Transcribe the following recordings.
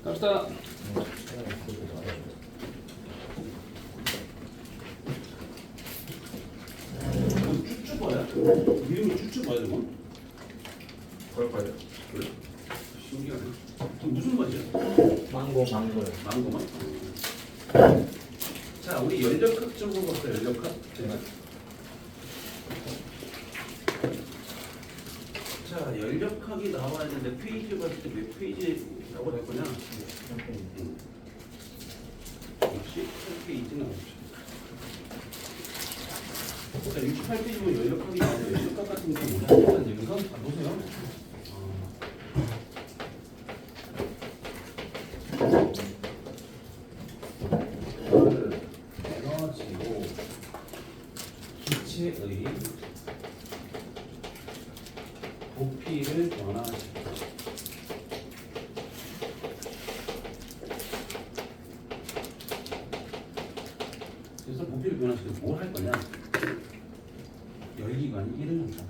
갑시다. 쭈쭈바야? 이름이 쭈쭈바야 저건? 걸까요? 그래? 신기하네. 그 무슨 맛이야? 망고요. 망고맛? 자, 우리 연력학 좀 볼까요? 연력학? 제가. 자, 연력학이 나와야 되는데 페이지 봤을 때 몇 페이지라고 할 거냐? 역시 8페이지 나오죠. 자, 68페이지면 연력학이 나오는데 연력학 같은 거 못하는 얘기가 다 보세요. 에너지고 기체의 부피를 변화시켜. 그래서 부피를 변화시켜서 뭘 할 거냐? 열기관이 일어난다.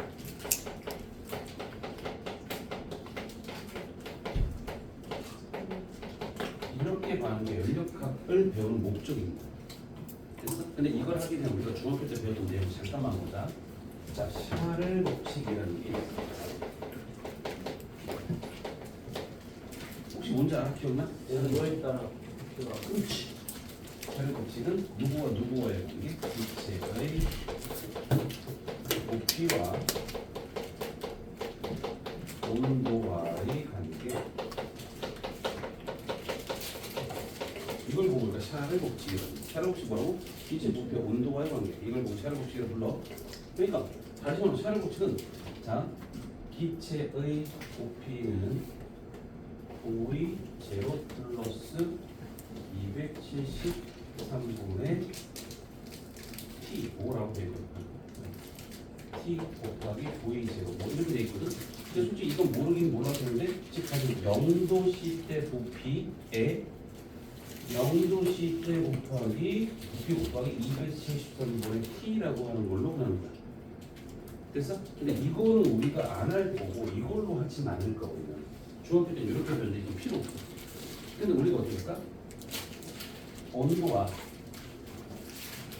이렇게 봐는 게 연력학을 배우는 목적입니다. 그래서 근데 이걸 하기 전에 우리가 중학교 때 배웠던 내용 잠깐만 보자. 자, 샤를 법칙이라는 게 혹시 뭔지 알아? 기억나? 뭐에 따라 그렇지. 샤를 법칙은 누구와 누구와의 관계? 기체의 부피와 온도와의 관계. 이걸 보고 우리가 샤를 법칙이라는 거야. 샤를 법칙 뭐라고? 기체 부피와 온도와의 관계. 이걸 보고 샤를 법칙이라고 불러. 그러니까 다시 말해서 샤를 법칙은 자, 기체의 부피는 V 제로 플러스 273분의 T5라고 되어 있거든. T 곱하기 V 제로 뭐 이렇게 되어 있거든. 근데 솔직히 이건 모르긴 몰랐는데 즉 사실 0도 때 부피에 0도 때 곱하기 부피 곱하기 273분의 T라고 하는 걸로 하는 거야. 됐어? 근데 이거는 우리가 안 할 거고 이걸로 하진 않을 거거든요. 중학교 때는 이렇게 하는데 이게 필요 없어. 근데 우리가 어떻게 할까? 온도와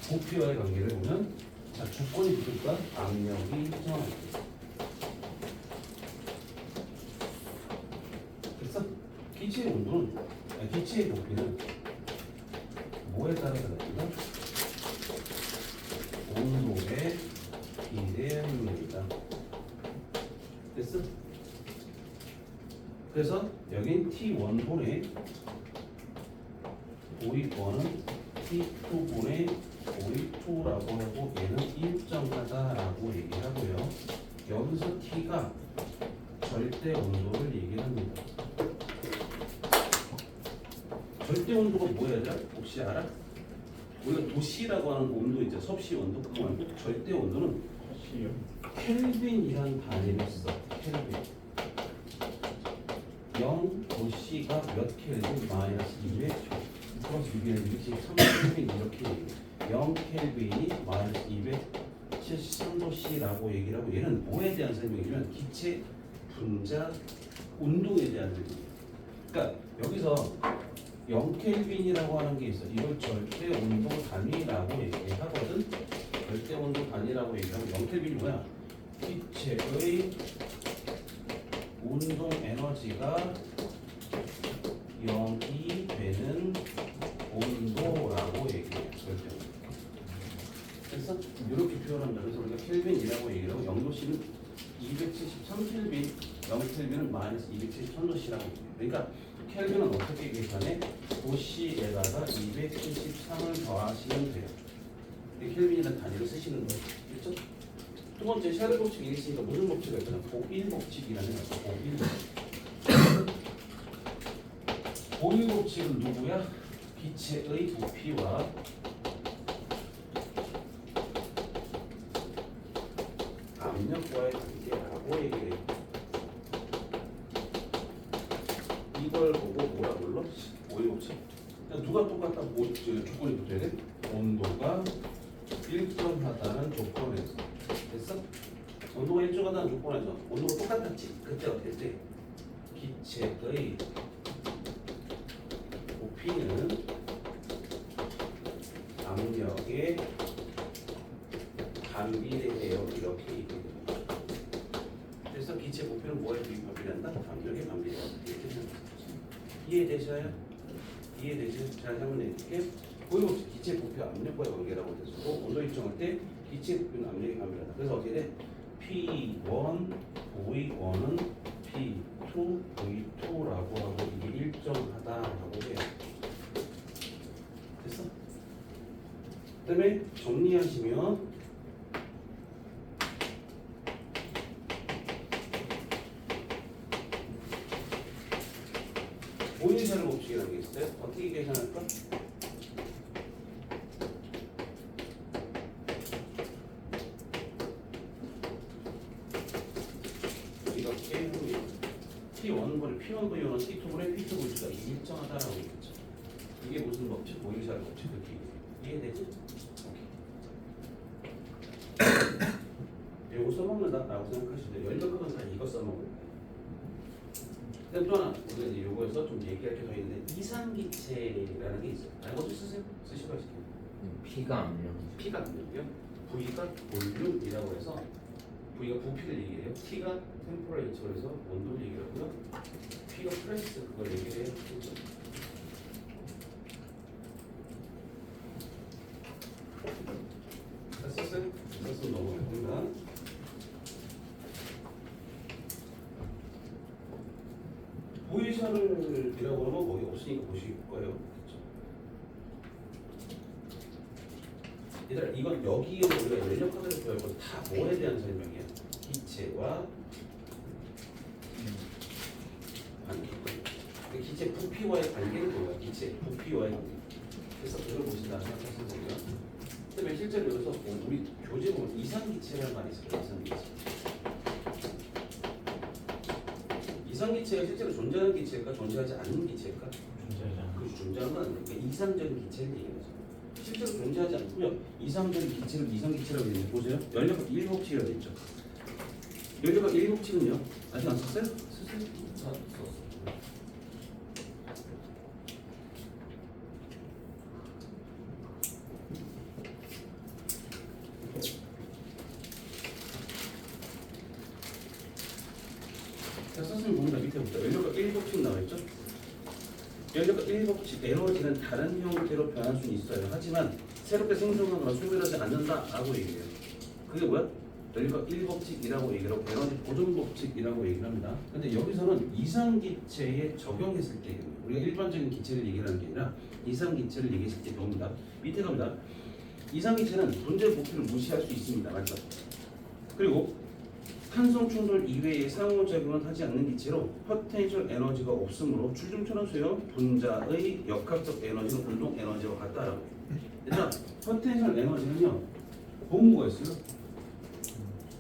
부피와의 관계를 보면 자, 조건이 붙을까? 압력이 정하게. 됐어? 기체의 온도는 기체의 부피는 뭐에 따라 다릅니다? 온도에 비례합니다. 됐어? 그래서 여긴 T1분의 V1은 T2분의 V2라고 하고 얘는 일정하다라고 얘기하고요. 여기서 T가 절대 온도를 얘기합니다. 절대 온도가 뭐야? 혹시 알아? 우리가 도시라고 하는 온도 있죠. 섭씨 온도 그거 말고 절대 온도는 켈빈이라는 단위를 써. 켈빈. 0 도시가 몇 켈빈? 마이너스 200초. 플러스 613켈빈 이렇게 얘기해요. 0 켈빈이 마이너스 273도씨라고 얘기를 하고 얘는 뭐에 대한 설명이냐면 기체 분자 운동에 대한 설명이에요. 그러니까 여기서 0켈빈이라고 하는 게 있어. 이걸 절대 온도 단위라고 얘기하거든. 절대 온도 단위라고 얘기하고 0켈빈이 뭐야? 기체의 운동 에너지가 0이 되는 온도라고 얘기해요. 절대 온도. 그래서 이렇게 표현합니다. 그래서 우리가 켈빈이라고 얘기를 하고 0도씨는 273켈빈, 0켈빈은 마이너스 273도씨라고 얘기해요. 그러니까 켈빈은 어떻게 계산해? 도시에다가 273을 더하시면 돼요. 켈빈이라는 단위를 쓰시는 거예요. 그렇죠? 두 번째 샤를 법칙이 있으니까 무슨 법칙이 있잖아. 보일 법칙이라는 거죠. 보일 법칙. 보일 법칙은 누구야? 기체의 부피와 압력과의 관계라고 얘기를 해요. 이걸 보고 뭐라 불러? 보일 법칙. 누가 똑같다 조건이 붙어야 돼? 온도가 일정하다는 조건에서. 됐어? 온도가 일정하다는 조건에서 온도가 똑같았지. 그때 어땠지? 기체의 P는 압력에 반비례해요. 이렇게 얘기해요. 그래서 기체 부피는 뭐에 반비례한다? 압력에 반비례한다. 이렇게 생각하시죠. 이해되셔요? 이해되죠? 잘 한번 내릴게. 고유법칙 기체 부피와 압력과의 관계라고 해서 온도 일정할 때 기체 부피는 압력에 반비례한다. 그래서 어떻게 돼? P1, V1은 P2, V2라고 하고 이게 일정하다라고 해요. 됐어? 그 다음에 정리하시면 모의사를 법칙이라는 게 있어요. 어떻게 계산할까? 이렇게 T1분의 P1V1은 T2분의 P2V2가 일정하다라고 했죠. 이게 무슨 법칙? 모의사를 법칙. 이렇게 이해되지? 오케이. 이거 써먹는다라고 생각하시죠. 연력학은 다 이거 써먹어요. 또 하나 우리가 이제 요거에서 좀 얘기할 게 더 있는데 이상기체라는 게 있어요. 알고 쓰세요? 쓰시고 하실게요. P가 압력. P가 압력이요. V가 볼륨이라고 해서 V가 부피를 얘기해요. T가 템퍼레이처에서 온도를 얘기하고요. P가 프레스 그걸 얘기해요. 그렇죠? 다 썼어요? 썼으면 넘어갑니다. 보이샤를이라고 하면 거기 없으니까 보실 거예요. 그렇죠? 얘들아 이건 여기에 우리가 연력 카드를 배울 건 다 뭐에 대한 설명이야? 기체와 관계. 기체 부피와의 관계는 뭐야? 기체 부피와의 관계. 그래서 그걸 보신다 생각하시면 되고요. 그다음에 실제로 여기서 우리 교재 보면 이상기체라는 말이 있어요. 이상기체. 이상기체가 실제로 존재하는 기체일까 존재하지 않는 기체일까? 그 존재하는 건 아니니까 이상적인 기체를 얘기하는 거죠. 실제로 존재하지 않고요. 이상적인 기체를 이상기체라고 얘기해요. 보세요. 연력학 1법칙이라고 있죠. 연력학 1법칙은요. 아직 안 썼어요? 썼어요? 썼어. 자, 썼으면 봅니다. 밑에부터 연력학 1법칙 나와있죠? 연력학 1법칙 에너지는 다른 형태로 변할 수는 있어요. 하지만 새롭게 생성하거나 소멸하지 않는다라고 얘기해요. 그게 뭐야? 연력학 1법칙이라고 얘기를 하고 에너지 보존법칙이라고 얘기를 합니다. 근데 여기서는 이상기체에 적용했을 때 우리가 일반적인 기체를 얘기하는 게 아니라 이상기체를 얘기했을 때 나옵니다. 밑에 갑니다. 이상기체는 존재 부피를 무시할 수 있습니다. 맞죠? 그리고 탄성 충돌 이외의 상호작용을 하지 않는 기체로 포텐셜 에너지가 없으므로 출중처럼 수요 분자의 역학적 에너지는 운동 에너지와 같다라고. 얘들아, 포텐셜 에너지는요 본무가 있어요.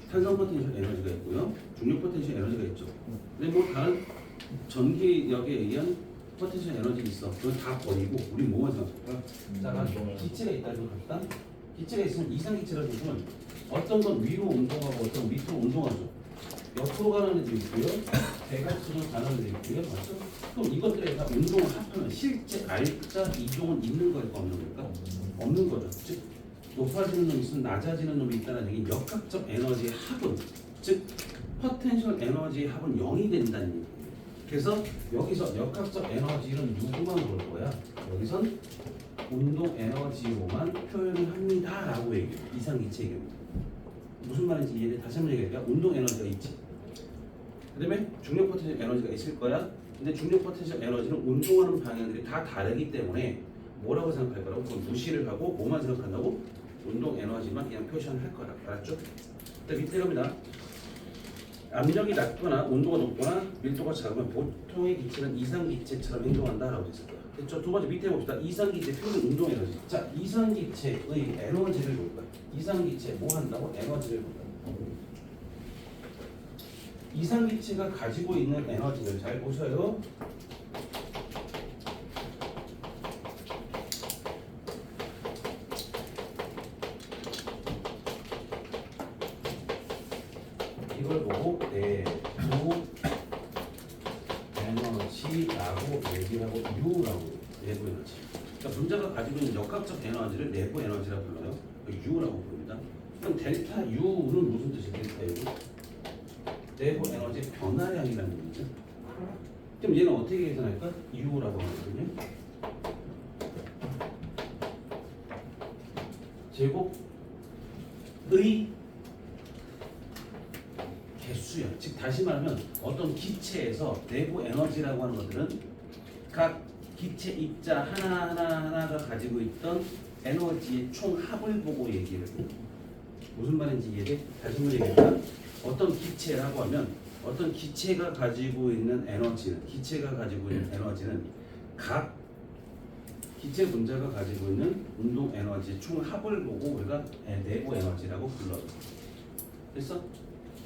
탄성 포텐셜 에너지가 있고요, 중력 포텐셜 에너지가 있죠. 근데 뭐 다른 전기력에 의한 포텐셜 에너지가 있어. 그건 다 버리고 우리 뭐만 생각할까? 자, 기체가 있다는 걸 갑시다. 기체가 있으면 이상기체라고 보면 어떤 건 위로 운동하고 어떤 건 밑으로 운동하죠. 옆으로 가는 애들이 있고요, 대각선으로 가는 애들이 있고요, 맞죠? 그럼 이것들에 다 운동을 합하면 실제 알짜 이동은 있는 거일까 없는 걸까? 없는 거죠. 즉 높아지는 놈이 있으면 낮아지는 놈이 있다는 얘기는 역학적 에너지의 합은, 즉 포텐셜 에너지의 합은 0이 된다는 얘기예요. 그래서 여기서 역학적 에너지는 누구만 볼 거야? 여기선 운동 에너지로만 표현을 합니다라고 얘기해요. 이상기체의 경우. 무슨 말인지 이해돼? 다시 한번 얘기할게요. 운동 에너지가 있지. 그다음에 중력 포텐셜 에너지가 있을 거야. 근데 중력 포텐셜 에너지는 운동하는 방향들이 다 다르기 때문에 뭐라고 생각할 거라고? 그건 무시를 하고 뭐만 생각한다고? 운동 에너지만 그냥 표시할 거라. 알았죠? 근데 밑에 갑니다. 압력이 낮거나 온도가 높거나 밀도가 작으면 보통의 기체는 이상기체처럼 행동한다라고 했을 거야. 됐죠? 두 번째 밑에 봅시다. 이상기체 표준 운동 에너지. 자, 이상기체의 에너지를 볼 거야. 이상기체 뭐 한다고? 에너지를 본다. 이상기체가 가지고 있는 에너지를 잘 보셔요. 이걸 보고 내부 에너지 에너지라고 얘기를 하고 U라고 내부 에너지. 그러니까 분자가 가지고 있는 역학적 에너지를 내부 에너지라고 불러요. U라고 부릅니다. 그럼 델타 U는 무슨 뜻이에요? 델타 U? 내부 에너지의 변화량이라는 얘기죠. 그럼 얘는 어떻게 계산할까? U라고 하거든요. 제곱의 개수야. 즉 다시 말하면 어떤 기체에서 내부 에너지라고 하는 것들은 각 기체 입자 하나가 가지고 있던 에너지의 총합을 보고 얘기를 해요. 무슨 말인지 이해돼? 다시 한번 얘기할까? 어떤 기체라고 하면 어떤 기체가 가지고 있는 에너지는 각 기체 분자가 가지고 있는 운동 에너지의 총합을 보고 우리가 내부 에너지라고 불러요. 됐어?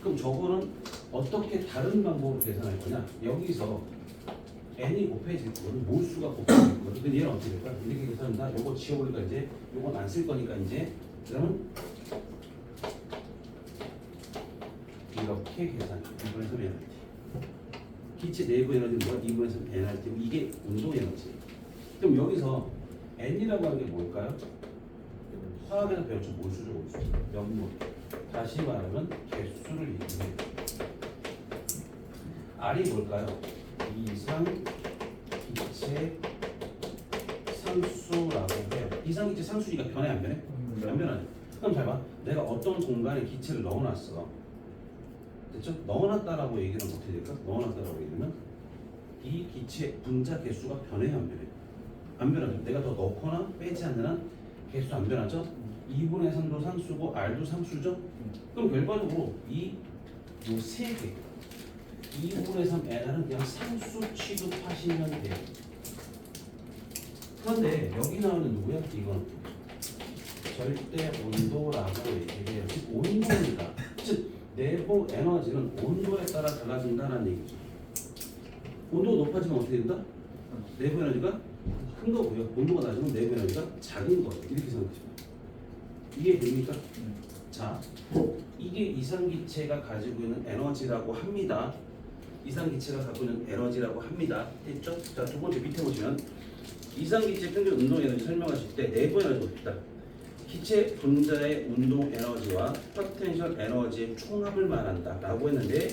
그럼 저거는 어떻게 다른 방법으로 계산할 거냐? 여기서 n이 곱해질 거거든, 몰수가 곱해질 거거든. 근데 얘는 어떻게 될까? 이렇게 계산한다. 요거 지워버리니까 이제 요건 안 쓸 거니까 이제 그러면 이렇게 계산. 2분의 3 NRT. 기체 내부 에너지는 뭐야? 2분의 3 NRT. 이게 운동 에너지. 그럼 여기서 n이라고 하는 게 뭘까요? 화학에서 배웠죠. 몰수죠, 몰수. 연물. 다시 말하면 개수를 얘기해요. R이 뭘까요? 이상 기체 상수라고 해요. 이상 기체 상수니까 변해 안 변해? 안 변하죠. 그럼 잘 봐. 내가 어떤 공간에 기체를 넣어놨어. 됐죠? 넣어놨다라고 얘기는 어떻게 될까? 넣어놨다라고 얘기하면 이 기체 분자 개수가 변해요, 안 변해? 안 변하죠. 내가 더 넣거나 빼지 않는 한 개수 안 변하죠. 2분의 3도 상수고 R도 상수죠. 그럼 결과적으로 요 세 개 2분의 3 N은 그냥 상수 취급하시면 돼요. 그런데 여기 나오는 누구야? 이건 절대 온도라고 얘기해요. 즉 온도입니다. 즉 내부 에너지는 온도에 따라 달라진다는 얘기죠. 온도가 높아지면 어떻게 된다? 내부 에너지가 큰 거고요. 온도가 낮으면 내부 에너지가 작은 거예요. 이렇게 생각하시면 이해됩니까? 자, 이게 이상기체가 가지고 있는 에너지라고 합니다. 이상기체가 갖고 있는 에너지라고 합니다. 됐죠? 자, 두 번째 밑에 보시면 이상기체 평균 운동 에너지 설명하실 때 내부 에너지 봅시다. 기체 분자의 운동 에너지와 포텐셜 에너지의 총합을 말한다 라고 했는데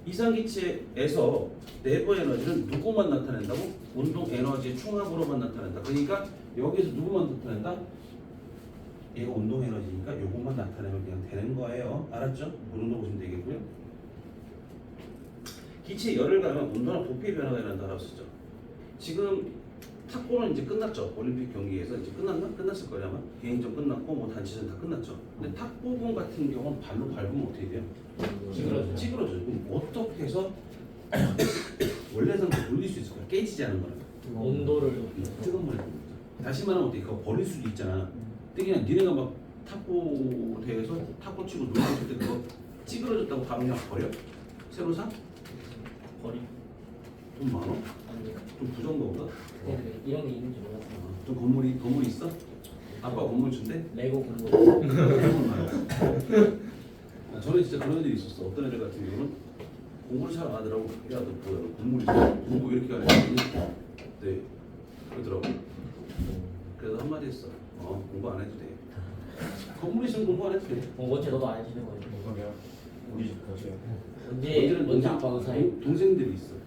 이상기체에서 내부 에너지는 누구만 나타낸다고? 운동 에너지의 총합으로만 나타낸다. 그러니까 여기서 누구만 나타낸다? 얘가 운동 에너지니까 요것만 나타내면 그냥 되는 거예요. 알았죠? 그 정도 보시면 되겠고요. 기체에 열을 가하면 온도나 부피의 변화가 일어난다고 쓰죠. 지금 탁구는 이제 끝났죠. 올림픽 경기에서 이제 끝났나? 끝났을 거예요 아마. 개인전 끝났고 뭐 단체전 다 끝났죠. 근데 탁구공 같은 경우는 발로 밟으면 어떻게 돼요? 찌그러져. 그럼 어떻게 해서 원래는 돌릴 수 있을까? 깨지지 않은 거는 온도를 뜨거운 물에 굽는 거죠. 다시 말하면 어떻게 그거 버릴 수도 있잖아. 근데 그냥 니네가 막 탁구 대회에서 탁구 치고 놀고 있을 때 그거 찌그러졌다고 가면 그냥 버려? 새로 사? 버리. 돈 많어? 아니요. 좀 부정도인가? 네, 이런 게 있는지 몰랐어요. 좀 건물이 있어? 아빠 건물 준대? 레고 공부. 저는 진짜 그런 애들이 있었어. 어떤 애들 같은 경우는 공부를 잘 안 하더라고. 야, 너 뭐야? 건물이 공부 이렇게 하네. 네, 그러더라고. 그래서 한마디 했어. 공부 안 해도 돼. 건물 있으면 공부 안 해도 돼. 어째 너도 안 해주는 거지. 뭐가요? 우리 집 거지요. 언제 아빠가 사요? 동생들이 있어. 네.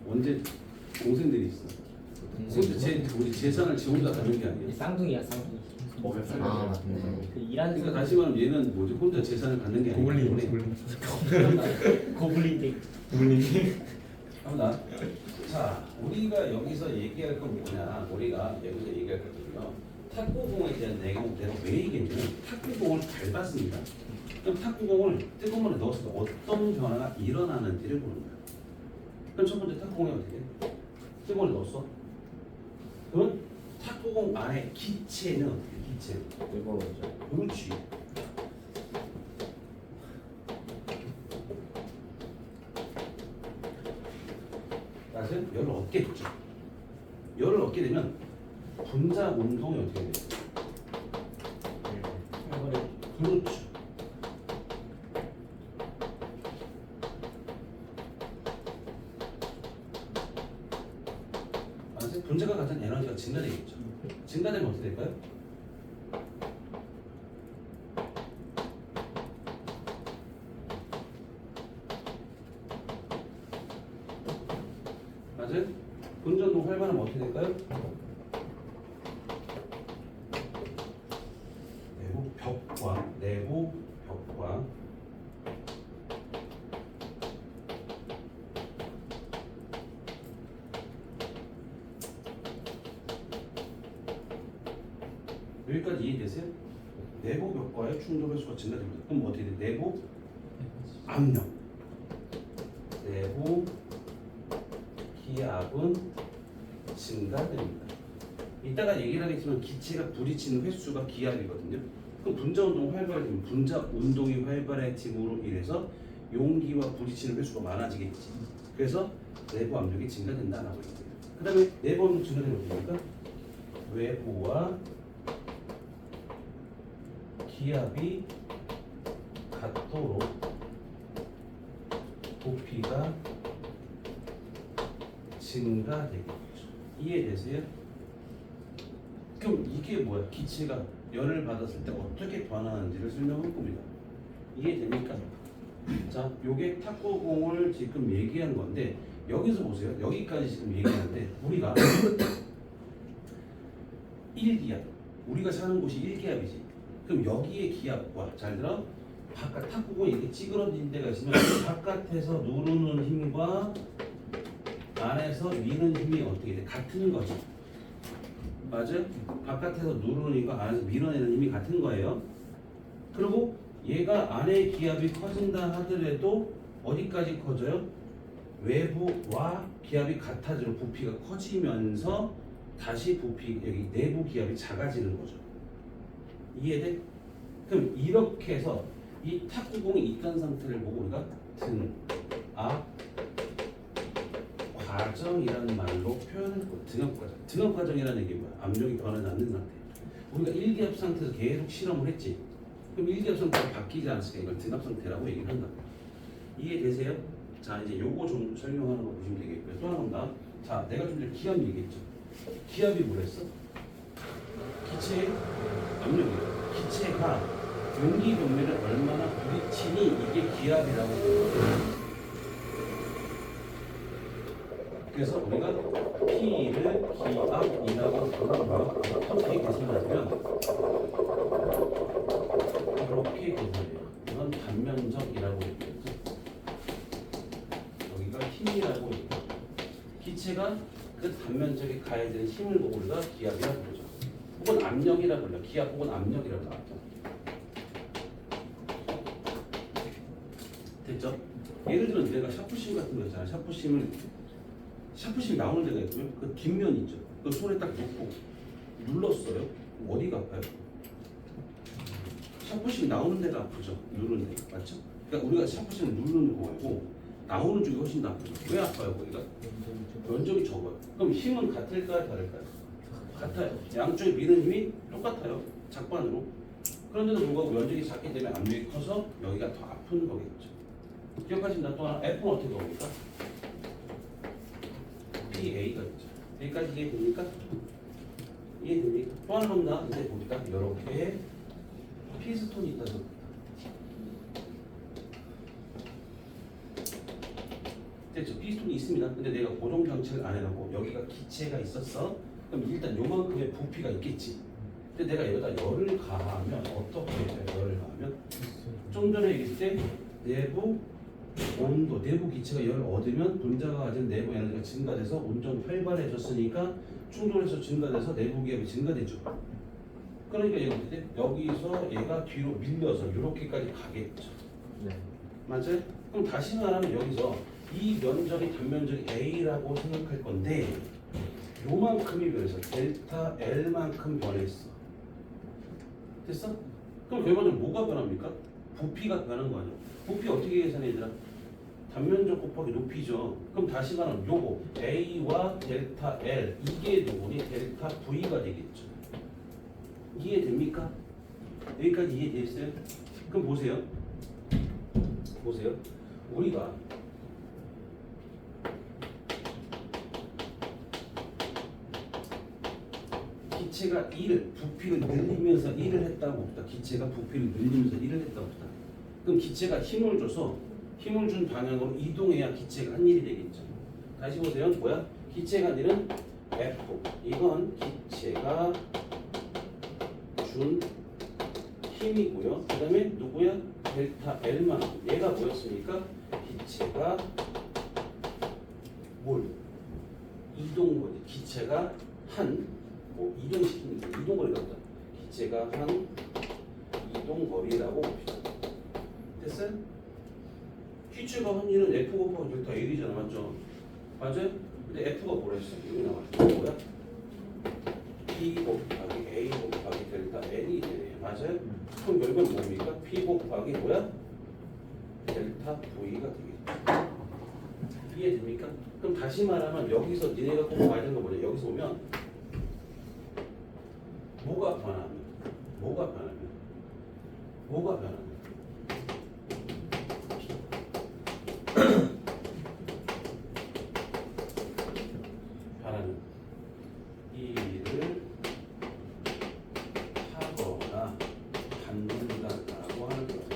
언제 동생들이 있어. 우리 재산을 지 혼자 가는 게 아니야. 쌍둥이야 쌍둥이. 뭐몇 살? 아, 맞네. 그 일하는 그러니까 다시 말하면 얘는 뭐지? 혼자 재산을 갖는 게 아니야. 고블린데. 아무나 자, 우리가 여기서 얘기할 건 뭐냐? 우리가 여기서 얘기할 거거든요. 탁구공에 대한 내가 왜 얘기했냐면 탁구공을 밟았습니다. 그럼 탁구공을 뜨거운 물에 넣었을 때 어떤 변화가 일어나는지를 보는 거야. 그럼 첫 번째 탁구공이 어떻게 돼? 뜨거운 물에 넣었어. 그러면 탁구공 안에 기체는 어떻게 돼? 기체. 뜨거워져. 그렇지. 사실 열을 얻겠죠. 열을 얻게 되면 분자 운동이 어떻게 돼요? 그렇죠. 증가돼서 분자가 가진 에너지가 증가되겠죠. 증가되면 어떻게 될까요? 맞아요? 분자운동 활발하면 어떻게 될까요? 내부 벽과 여기까지 이해되세요? 내부 벽과의 충돌 횟수가 증가됩니다. 그럼 어떻게 돼? 내부 압력, 내부 기압은 증가됩니다. 이따가 얘기를 하겠지만 기체가 부딪히는 횟수가 기압이거든요. 그럼 분자 운동 활발해지면 분자 운동이 활발해짐으로 인해서 용기와 부딪히는 횟수가 많아지겠지. 그래서 내부 압력이 증가된다라고 얘기해요. 그 다음에 내부 압력 증가되면 어떻게 됩니까? 외부와 기압이 같도록 부피가 증가되겠죠. 이해되세요? 그럼 이게 뭐야? 기체가 열을 받았을 때 어떻게 변화하는지를 설명할 겁니다. 이해됩니까? 자, 요게 탁구공을 지금 얘기한 건데 여기서 보세요. 여기까지 지금 얘기하는데 우리가 1기압, 우리가 사는 곳이 1기압이지. 그럼 여기에 기압과 잘 들어 바깥 탁구공이 이렇게 찌그러진 데가 있으면 바깥에서 누르는 힘과 안에서 미는 힘이 어떻게 돼? 같은 거죠. 맞아요? 바깥에서 누르는 힘과 안에서 밀어내는 힘이 같은 거예요. 그리고 얘가 안의 기압이 커진다 하더라도 어디까지 커져요? 외부와 기압이 같아지는 부피가 커지면서 다시 부피 여기 내부 기압이 작아지는 거죠. 이해돼? 그럼 이렇게 해서 이 탁구공이 있던 상태를 보고 우리가 등압 과정이라는 말로 표현할 거예요. 등압 과정. 등압 과정이라는 게 뭐야? 압력이 변하지 않는 상태. 우리가 1기압 상태에서 계속 실험을 했지. 그럼 1기압 상태가 바뀌지 않았으니까 이걸 등압 상태라고 얘기를 한다. 이해되세요? 자, 이제 요거 좀 설명하는 거 보시면 되겠고요. 또 하나 본다. 자, 내가 좀 전에 기압 얘기했죠. 기압이 뭐랬어? 기체의 압력이에요. 기체가 용기 분면을 얼마나 부딪히니 이게 기압이라고 부르거든요. 그래서 우리가 P를 기압이라고 부르고요. 어떻게 계산하냐면 이렇게 계산해요. 이건 단면적이라고 얘기했죠. 여기가 힘이라고 얘기해요. 기체가 그 단면적에 가해지는 힘을 보고 우리가 기압이라고 부르죠. 혹은 압력이라고 불러. 기압 혹은 압력이라고 나왔죠. 됐죠? 예를 들어 내가 샤프심 같은 거 있잖아. 샤프심이 나오는 데가 있고요. 그 뒷면 있죠. 그 손에 딱 놓고 눌렀어요. 어디가 아파요? 샤프심이 나오는 데가 아프죠. 누르는 데가. 맞죠? 그러니까 우리가 샤프심을 누르는 거 말고 나오는 쪽이 훨씬 더 아프죠. 왜 아파요 거기가? 면적이 적어요. 그럼 힘은 같을까요? 다를까요? 같아요. 양쪽에 미는 힘이 똑같아요. 작반으로. 그런데도 불구하고 면적이 작기 때문에 압력이 커서 여기가 더 아픈 거겠죠. 기억하신다. 또 하나 F는 어떻게 나옵니까? PA가 있죠. 여기까지 이해됩니까? 이해됩니까? 또 하나 겁니다. 이제 봅니다. 이렇게 피스톤이 있다고. 됐죠? 피스톤이 있습니다. 근데 내가 고정 장치를 안 해놓고 여기가 기체가 있었어. 그럼 일단 요만큼의 부피가 있겠지. 근데 내가 여기다 열을 가하면 어떻게 돼요? 열을 가하면 좀 전에 얘기했을 때 내부 온도, 내부 기체가 열을 얻으면 분자가 가진 내부 에너지가 증가돼서 온전히 활발해졌으니까 충돌해서 증가돼서 내부 기압이 증가되죠. 그러니까 얘가 어떻게 돼? 여기서 얘가 뒤로 밀려서 이렇게까지 가겠죠. 네. 맞아요? 그럼 다시 말하면 여기서 이 면적이 단면적이 A라고 생각할 건데 요만큼이 변해서 델타 L만큼 변했어. 됐어? 그럼 결과적으로 뭐가 변합니까? 부피가 변한 거 아니야? 부피 어떻게 계산해 얘들아? 단면적 곱하기 높이죠. 그럼 다시 말하면 요거 A와 델타 L 이게 누구니? 델타 V가 되겠죠. 이해됩니까? 여기까지 이해됐어요? 그럼 보세요. 보세요. 우리가 기체가 부피를 늘리면서 일을 했다고 봅시다. 기체가 부피를 늘리면서 일을 했다고 봅시다. 그럼 기체가 힘을 줘서 힘을 준 방향으로 이동해야 기체가 한 일이 되겠죠. 다시 보세요. 뭐야? 기체가 일은 F. 이건 기체가 준 힘이고요. 그 다음에 누구야? 델타 L만. 얘가 뭐였습니까? 기체가 뭘? 이동 거리. 기체가 뭐 이동시키는 거. 이동 거리라고 하자. 기체가 한 이동 거리라고 봅시다. 됐어요? 기체가 한 일은 F 곱하기 델타 L이잖아. 맞죠? 맞아요? 근데 F가 뭐랬어? 여기 나왔어. 뭐야? P 곱하기 A 곱하기 델타 N이 되네. 맞아요? 그럼 결국은 뭡니까? P 곱하기 뭐야? 델타 V가 되겠죠. 이해됩니까? 그럼 다시 말하면 여기서 니네가 꼭 봐야 되는 거 뭐냐? 여기서 보면 뭐가 변하면? 변하는 일을 하거나 받는다라고 하는 거예요.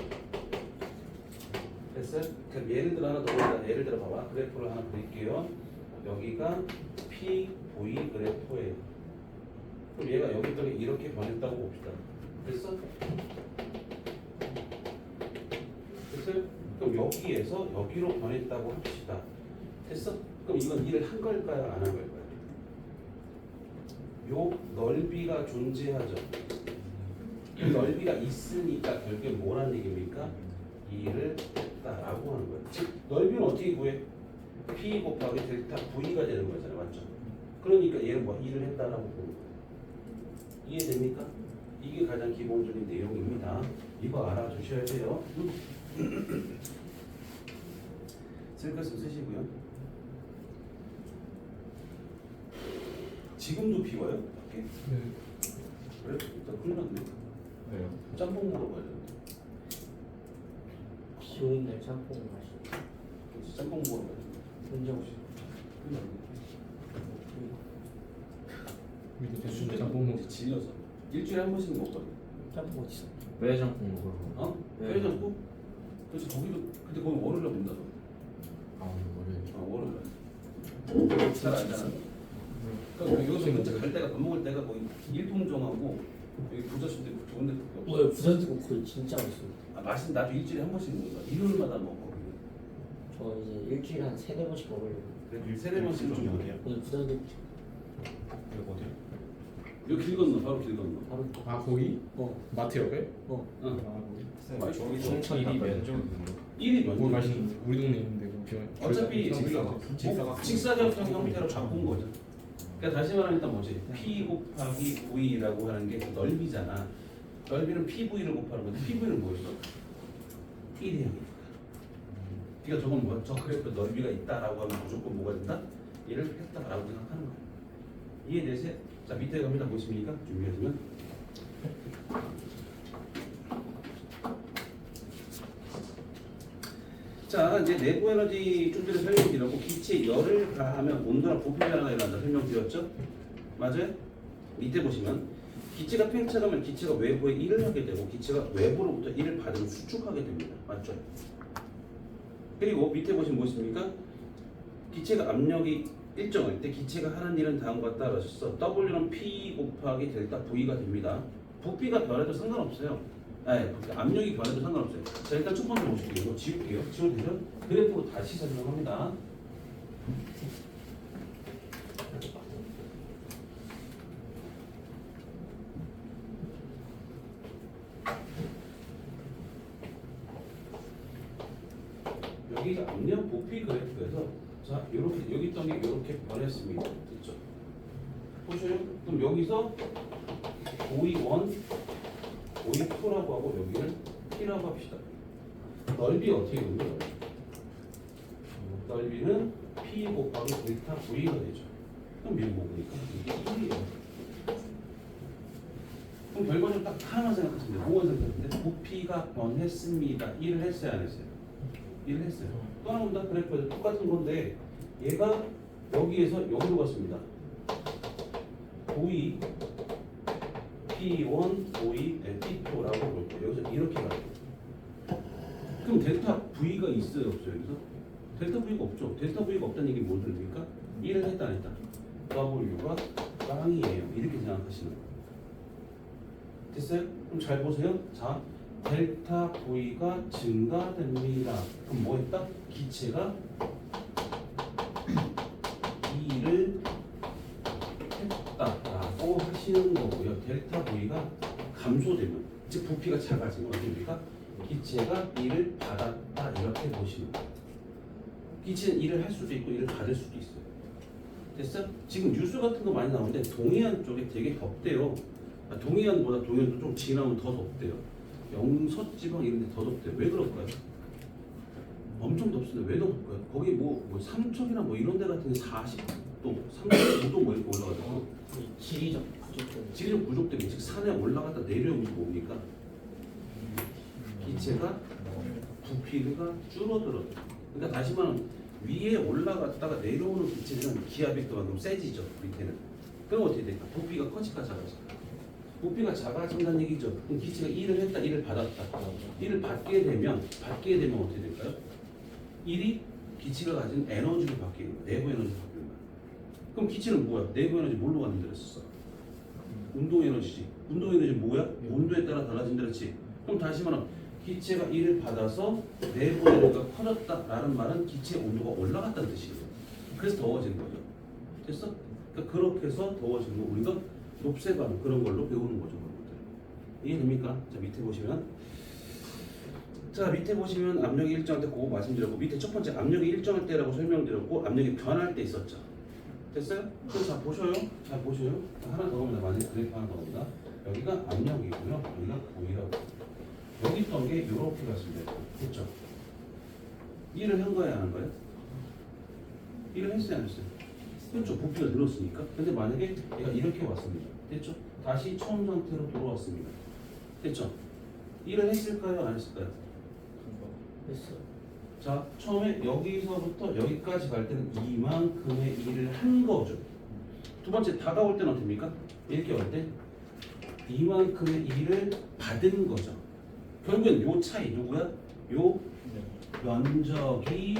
됐어요? 그럼 예를 들어 하나 더 보자. 예를 들어 봐봐. 그래프를 하나 그릴게요. 여기가 P, V 그래프예요. 그럼 얘가 여기까지 이렇게 변했다고 봅시다. 됐어? 됐어요? 그럼 여기에서 여기로 변했다고 합시다. 됐어? 그럼 이건 일을 한 걸까요? 안 한 걸까요? 요 넓이가 존재하죠. 이 넓이가 있으니까 결국에 뭐라는 얘기입니까? 일을 했다라고 하는 거예요. 즉 넓이는 어떻게 구해? P 곱하기 델타 V가 되는 거잖아요. 맞죠? 그러니까 얘는 뭐 일을 했다라고 보는 거예요. 이해됩니까? 이게 가장 기본적인 내용입니다. 이거 알아주셔야 돼요. 쓸 것은 쓰시고요. 지금도 비워요? 밖에? 네. 그래? 일단 큰일 났네. 왜요? 짬뽕 먹어봐야 되는데. 비 오는 날 짬뽕 맛이. 그래서 짬뽕 먹어봐야 되는데. 혼자 오시. 큰일 났네. 우리도 대충 짬뽕 먹. 질려서. 일주일에 한 번씩 먹거든. 짬뽕 어디 있어? 왜 짬뽕 먹으러? 어? 네. 회장국? 그래서 거기도 근데 거기 월요일에 문닫아. 아 오늘 월요일에. 잘 알잖아. 그러니까 여기서 진짜 갈 때가 밥 먹을 때가 거의 일품종하고 여기 부자신데 좋은 데 없어. 뭐야 부산지고 거의 진짜 맛있어. 아 맛은 나도 일주일에 한 번씩 먹는 거야. 일요일마다 먹어. 저 이제 일주일에 한 3-4번씩 먹으려고. 그래도 세네 번씩 좀 어디야? 오늘 부산지고 여기 어디야? 여기 길 건너 바로 길 건너. 바로. 아 거기? 어. 마트 옆에? 어. 응. 아 거기. 아, 저기서 춘천 일이 면적이 일이 뭘 몇 맛있는데 우리 동네 있는데 어차피 직사각형 형태로 바꾼 거죠. 그러니까 다시 말하면 일단 뭐지? P 곱하기 V라고 하는 게 넓이잖아. 넓이는 PV를 곱하는 건데 PV는 뭐였어? 1이야. 그러니까 저건 뭐야? 저 그래프 넓이가 있다라고 하면 무조건 뭐가 된다? 얘를 했다라고 생각하는 거야. 이해되세요? 자 밑에 갑니다. 보십니까? 준비하시면 자 이제 내부 에너지 좀 전에 설명드렸고 기체에 열을 가하면 온도나 부피 변화가 일어난다 설명드렸죠? 맞아요? 밑에 보시면 기체가 팽창하면 기체가 외부에 일을 하게 되고 기체가 외부로부터 일을 받으면 수축하게 됩니다. 맞죠? 그리고 밑에 보시면 무엇입니까? 기체가 압력이 일정할 때 기체가 하는 일은 다음과 같다 그러셨어. W는 P 곱하기 델타 V가 됩니다. 부피가 변해도 상관없어요. 네, 압력이 변해도 상관없어요. 자 일단 첫 번째 보실게요. 이거 지울게요. 지워도 되죠? 그래프로 다시 설명합니다. 여기가 압력 부피 그래프에서 자 이렇게 여기 있던 게 이렇게 변했습니다. 됐죠? 보셔요. 그럼 여기서 OE1, OE2라고 하고 여기는 P라고 합시다. 넓이 어떻게 되죠? 넓이는 P 곱하기 델타 V가 되죠. 그럼 미리 보니까 이게 1이에요. 그럼 결과적으로 딱 하나만 생각하시면 돼요. 뭐가 생각하는데 부피가 변했습니다. 일을 했어요, 안 했어요? 일을 했어요. 또 하나 본다. 그래프에서 똑같은 건데 얘가 여기에서 여기로 갔습니다. OE P1, O2, P2라고 볼 거예요. 여기서 이렇게 가요. 그럼 델타 V가 있어요, 없어요? 여기서? 델타 V가 없죠. 델타 V가 없다는 얘기 뭐 들립니까? 1을 했다 안 했다. W가 빵이에요. 이렇게 생각하시는 거예요. 됐어요? 그럼 잘 보세요. 자, 델타 V가 증가됩니다. 그럼 뭐 했다? 기체가 2를 했다라고 하시는 거고요. 델타 V가 감소되면, 즉 부피가 작아지면 어떻습니까? 기체가 2를 받았다 이렇게 보시는 거예요. 기체는 2를 할 수도 있고 2를 받을 수도 있어요. 됐어? 지금 뉴스 같은 거 많이 나오는데 동해안 쪽에 되게 덥대요. 동해안보다 동해안도 좀 지나면 더 덥대요. 영서지방 이런 데 더 덥대요. 왜 그럴까요? 엄청 덥습니다. 왜 덥을까요? 거기 뭐 삼척이나 뭐 이런 데 같은 데 40도, 35도 뭐 이렇게 올라가죠. 지리적 부족 때문에. 지리적 부족 때문에 즉 산에 올라갔다 내려오는 게 뭡니까? 기체가 부피가 줄어들어요. 그러니까 다시 말하면 위에 올라갔다가 내려오는 기체는 기압이 그만큼 세지죠. 밑에는. 그럼 어떻게 될까? 부피가 커질까 작아질까? 부피가 작아진다는 얘기죠. 그럼 기체가 1을 했다, 1을 받았다. 1을 받게 되면 어떻게 될까요? 1이 기체가 가진 에너지로 바뀌는 거야. 내부 에너지로 바뀌는 거야. 그럼 기체는 뭐야? 내부 에너지 뭘로 만들었어? 운동 에너지지. 운동 에너지 뭐야? 온도에 따라 달라진다 그랬지. 그럼 다시 말하면 기체가 1을 받아서 내부 에너지가 커졌다라는 말은 기체 온도가 올라갔다는 뜻이에요. 그래서 더워지는 거죠. 됐어? 그러니까 그렇게 해서 더워지는 거 우리가 롭세반 그런 걸로 배우는 거죠. 이해됩니까? 자 밑에 보시면 압력이 일정할 때 그거 말씀드렸고 밑에 첫 번째 압력이 일정할 때라고 설명드렸고 압력이 변할 때 있었죠. 됐어요? 그럼 자 보셔요. 하나 더 옵니다. 만약에 그래프 하나 더 옵니다. 여기가 압력이고요. 여기가 V라고. 여기 있던 게 이렇게 갔습니다. 됐죠? 일을 한 거야 안 한 거야? 일을 했어요 안 했어요? 그렇죠. 부피가 늘었으니까. 근데 만약에 얘가 이렇게 왔습니다. 됐죠? 다시 처음 상태로 돌아왔습니다. 됐죠? 일을 했을까요? 안 했을까요? 했어. 자, 처음에 여기서부터 여기까지 갈 때는 이만큼의 일을 한 거죠. 두 번째 다가올 때는 어떻습니까? 이렇게 올 때 이만큼의 일을 받은 거죠. 결국엔 요 차이 누구야? 요 면적이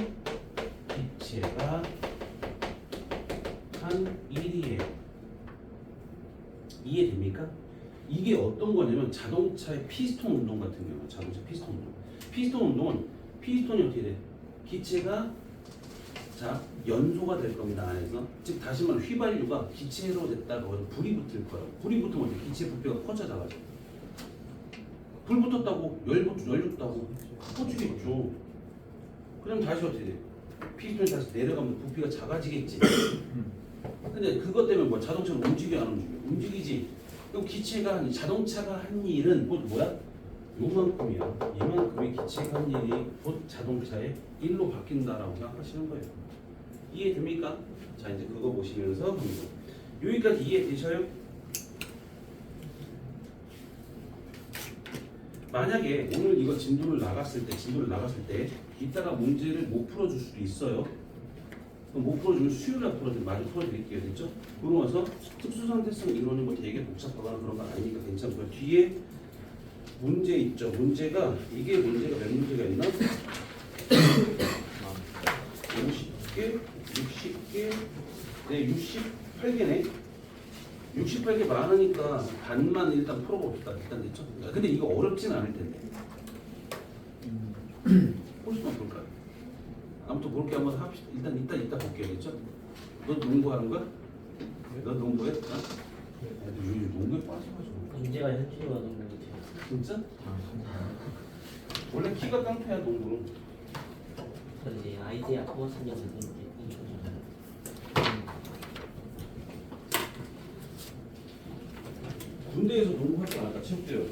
기체가 한 1이에요. 이해됩니까? 이게 어떤 거냐면 자동차의 피스톤 운동 같은 경우, 자동차 피스톤 운동. 피스톤 운동은 피스톤이 어떻게 돼? 기체가 자 연소가 될 겁니다 안에서. 즉 다시 말하면 휘발유가 기체로 됐다가 불이 붙을 거라고. 불이 붙으면 어떻게? 기체 부피가 커져나가죠. 불 붙었다고 열 붙었다고 커지겠죠. 그럼 다시 어떻게 돼? 피스톤이 다시 내려가면 부피가 작아지겠지. 근데 그것 때문에 뭐 자동차가 움직여 안 움직여? 움직이지. 그럼 기체가 자동차가 한 일은 곧 뭐야? 요만큼이야. 이만큼의 기체가 한 일이 곧 자동차의 일로 바뀐다라고 생각하시는 거예요. 이해됩니까? 자 이제 그거 보시면서 여기까지 이해되셔요? 만약에 오늘 이거 진도를 나갔을 때 이따가 문제를 못 풀어줄 수도 있어요. 그럼 못 풀어주면 수요일날 마저 풀어드릴게요. 됐죠? 그러면서 특수상대성 이론은 뭐 되게 복잡하거나 그런 거 아니니까 괜찮고요. 뒤에 문제 있죠. 문제가 이게 문제가 몇 문제가 있나? 50개, 60개, 네 68개네. 68개 많으니까 반만 일단 풀어봅시다. 일단 됐죠? 근데 이거 어렵진 않을 텐데. 홀수만 볼까요? 아무튼 그렇게 한번 합시다. 일단 이따 볼게요. 됐죠? 너 농구하는 거야? 너 농구해? 요즘 농구에 빠져가지고. 문제가 현실화 되는 것 같아요. 진짜? 원래 키가 깡패야 농구는. 저 이제 아이디어 포스팅에서 이렇게 인천잖아요. 군대에서 농구할 거 아닐까? 체육대회.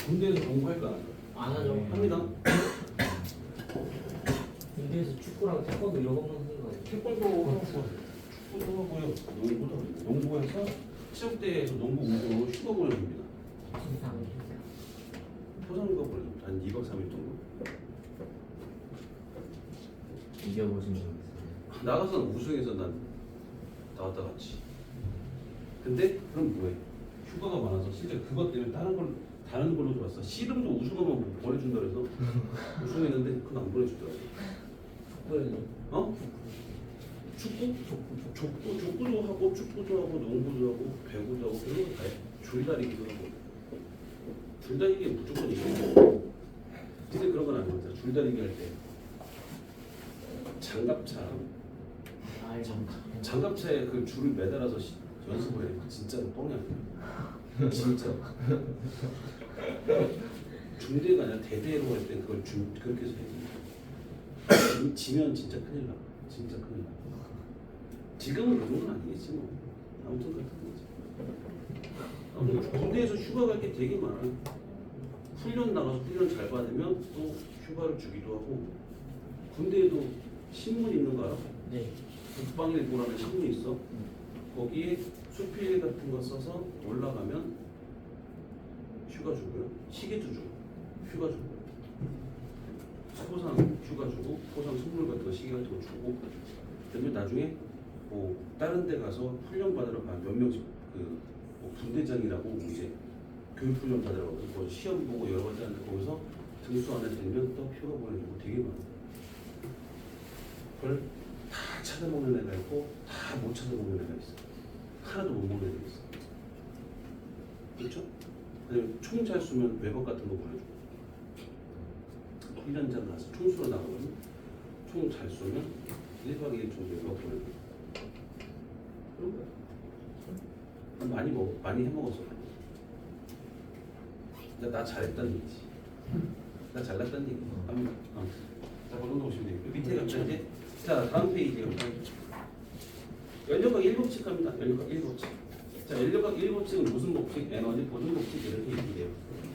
군대에서 농구할 거 아닐까? 안 하죠. 합니다. 군대에서 축구랑 태권도 이런 것만 하는 거 아니에요? 태권도 하고 축구도 하고요. 농구도 합니다. 농구에서 체육대회에서 농구 운동으로 휴가 보내줍니다. 세상에. 포상휴가 보내줍니다. 한 2박 3일 정도. 이겨보신 적 있어요? 나가서 우승해서 난 나왔다 갔지. 근데 그럼 뭐해? 휴가가 많아서 실제 그것 때문에 다른 걸로 들어왔어. 씨름도 우승하면 보내준다 그래서 우승했는데 그건 안 보내주더라고. 어? 축구도 하고 축구도 하고 농구도 하고 배구도 하고 그런 거 다 해. 줄다리기도 하고. 줄다리기 무조건 이기고. 근데 그런 건 아닙니다. 줄다리기 할 때 장갑차에 그 줄을 매달아서 연습을 해. 진짜로 뻥이 아니야. 진짜. 중대가 아니라 대대로 할 때 그걸 그렇게 해서 해. 지면 진짜 큰일 나. 진짜 큰일 나. 지금은 그런 건 아니겠지 뭐. 아무튼 그렇다는 거지. 아무튼 군대에서 휴가 갈 게 되게 많아. 훈련 나가서 훈련 잘 받으면 또 휴가를 주기도 하고. 군대에도 신문 있는 거 알아? 네. 국방일보라는 신문이 있어. 거기에 수필 같은 거 써서 올라가면 휴가 주고요. 시계도 주고 휴가 주고 포상 휴가 주고 포상 선물 같은 거 시계 같은 거 주고 그러면 나중에 뭐 다른 데 가서 훈련 받으러 가 몇 명씩 뭐 분대장이라고 이제 교육 훈련 받으러 가고 뭐 시험 보고 여러 가지 하는데 거기서 등수 안에 들면 또 휴가 보내주고 되게 많아. 그걸 다 찾아먹는 애가 있고 다 못 찾아먹는 애가 있어. 하나도 못 먹는 애가 있어. 그렇죠? 그다음에 총 잘 쏘면 외박 같은 거 보내주고 훈련장 가서 총 쏘러 나가면 총 잘 쏘면 1박 2일 정도 외박 보내주고 그런 거야. 많이 해먹었어. 나 잘했다는 얘기지. 나 잘났다는 얘기지. 자, 그 정도 보시면 돼요. 밑에 가면 이제 자 다음 페이지에 연력학 1법칙 합니다. 연력학 1법칙. 자, 연력학 1법칙은 무슨 법칙? 에너지 보존 법칙 이렇게 얘기해요.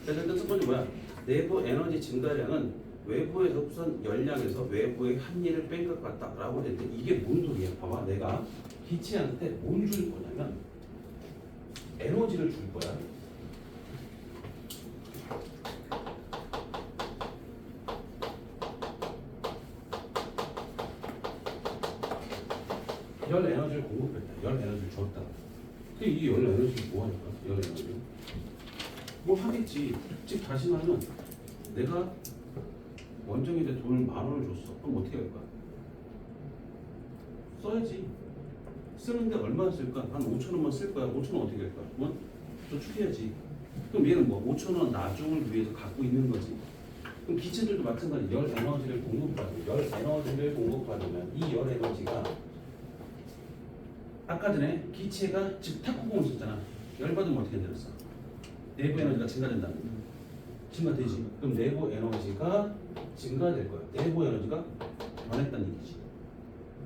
그래서 일단 첫 번째 뭐야? 내부 에너지 증가량은 외부에서 우선 열량에서 외부의 합리를 뺀 것 같다라고 했는데 이게 뭔 소리야? 봐봐, 내가 기체한테 뭘 줄 거냐면 에너지를 줄 거야. 열 에너지를 공급했다. 열 에너지를 줬다. 근데 이 열 에너지를 뭐 하니까? 열 에너지 뭐 하겠지. 즉 다시 말하면 내가 원정이한테 돈을 10,000원을 줬어. 그럼 어떻게 할 거야? 써야지. 쓰는데 얼마나 쓸까? 한 5,000원만 쓸 거야. 5,000원 어떻게 할 거야? 뭐 저축해야지. 그럼 얘는 뭐 5,000원 나중을 위해서 갖고 있는 거지. 그럼 기체들도 마찬가지. 열 에너지를 공급받으면 이 열 에너지가 아까 전에 기체가 즉 탁구공을 썼잖아. 열받으면 어떻게 되었어? 내부 에너지가 증가된다는 거야. 증가되지. 그럼 내부 에너지가 증가될 거야. 내부 에너지가 변했다는 얘기지.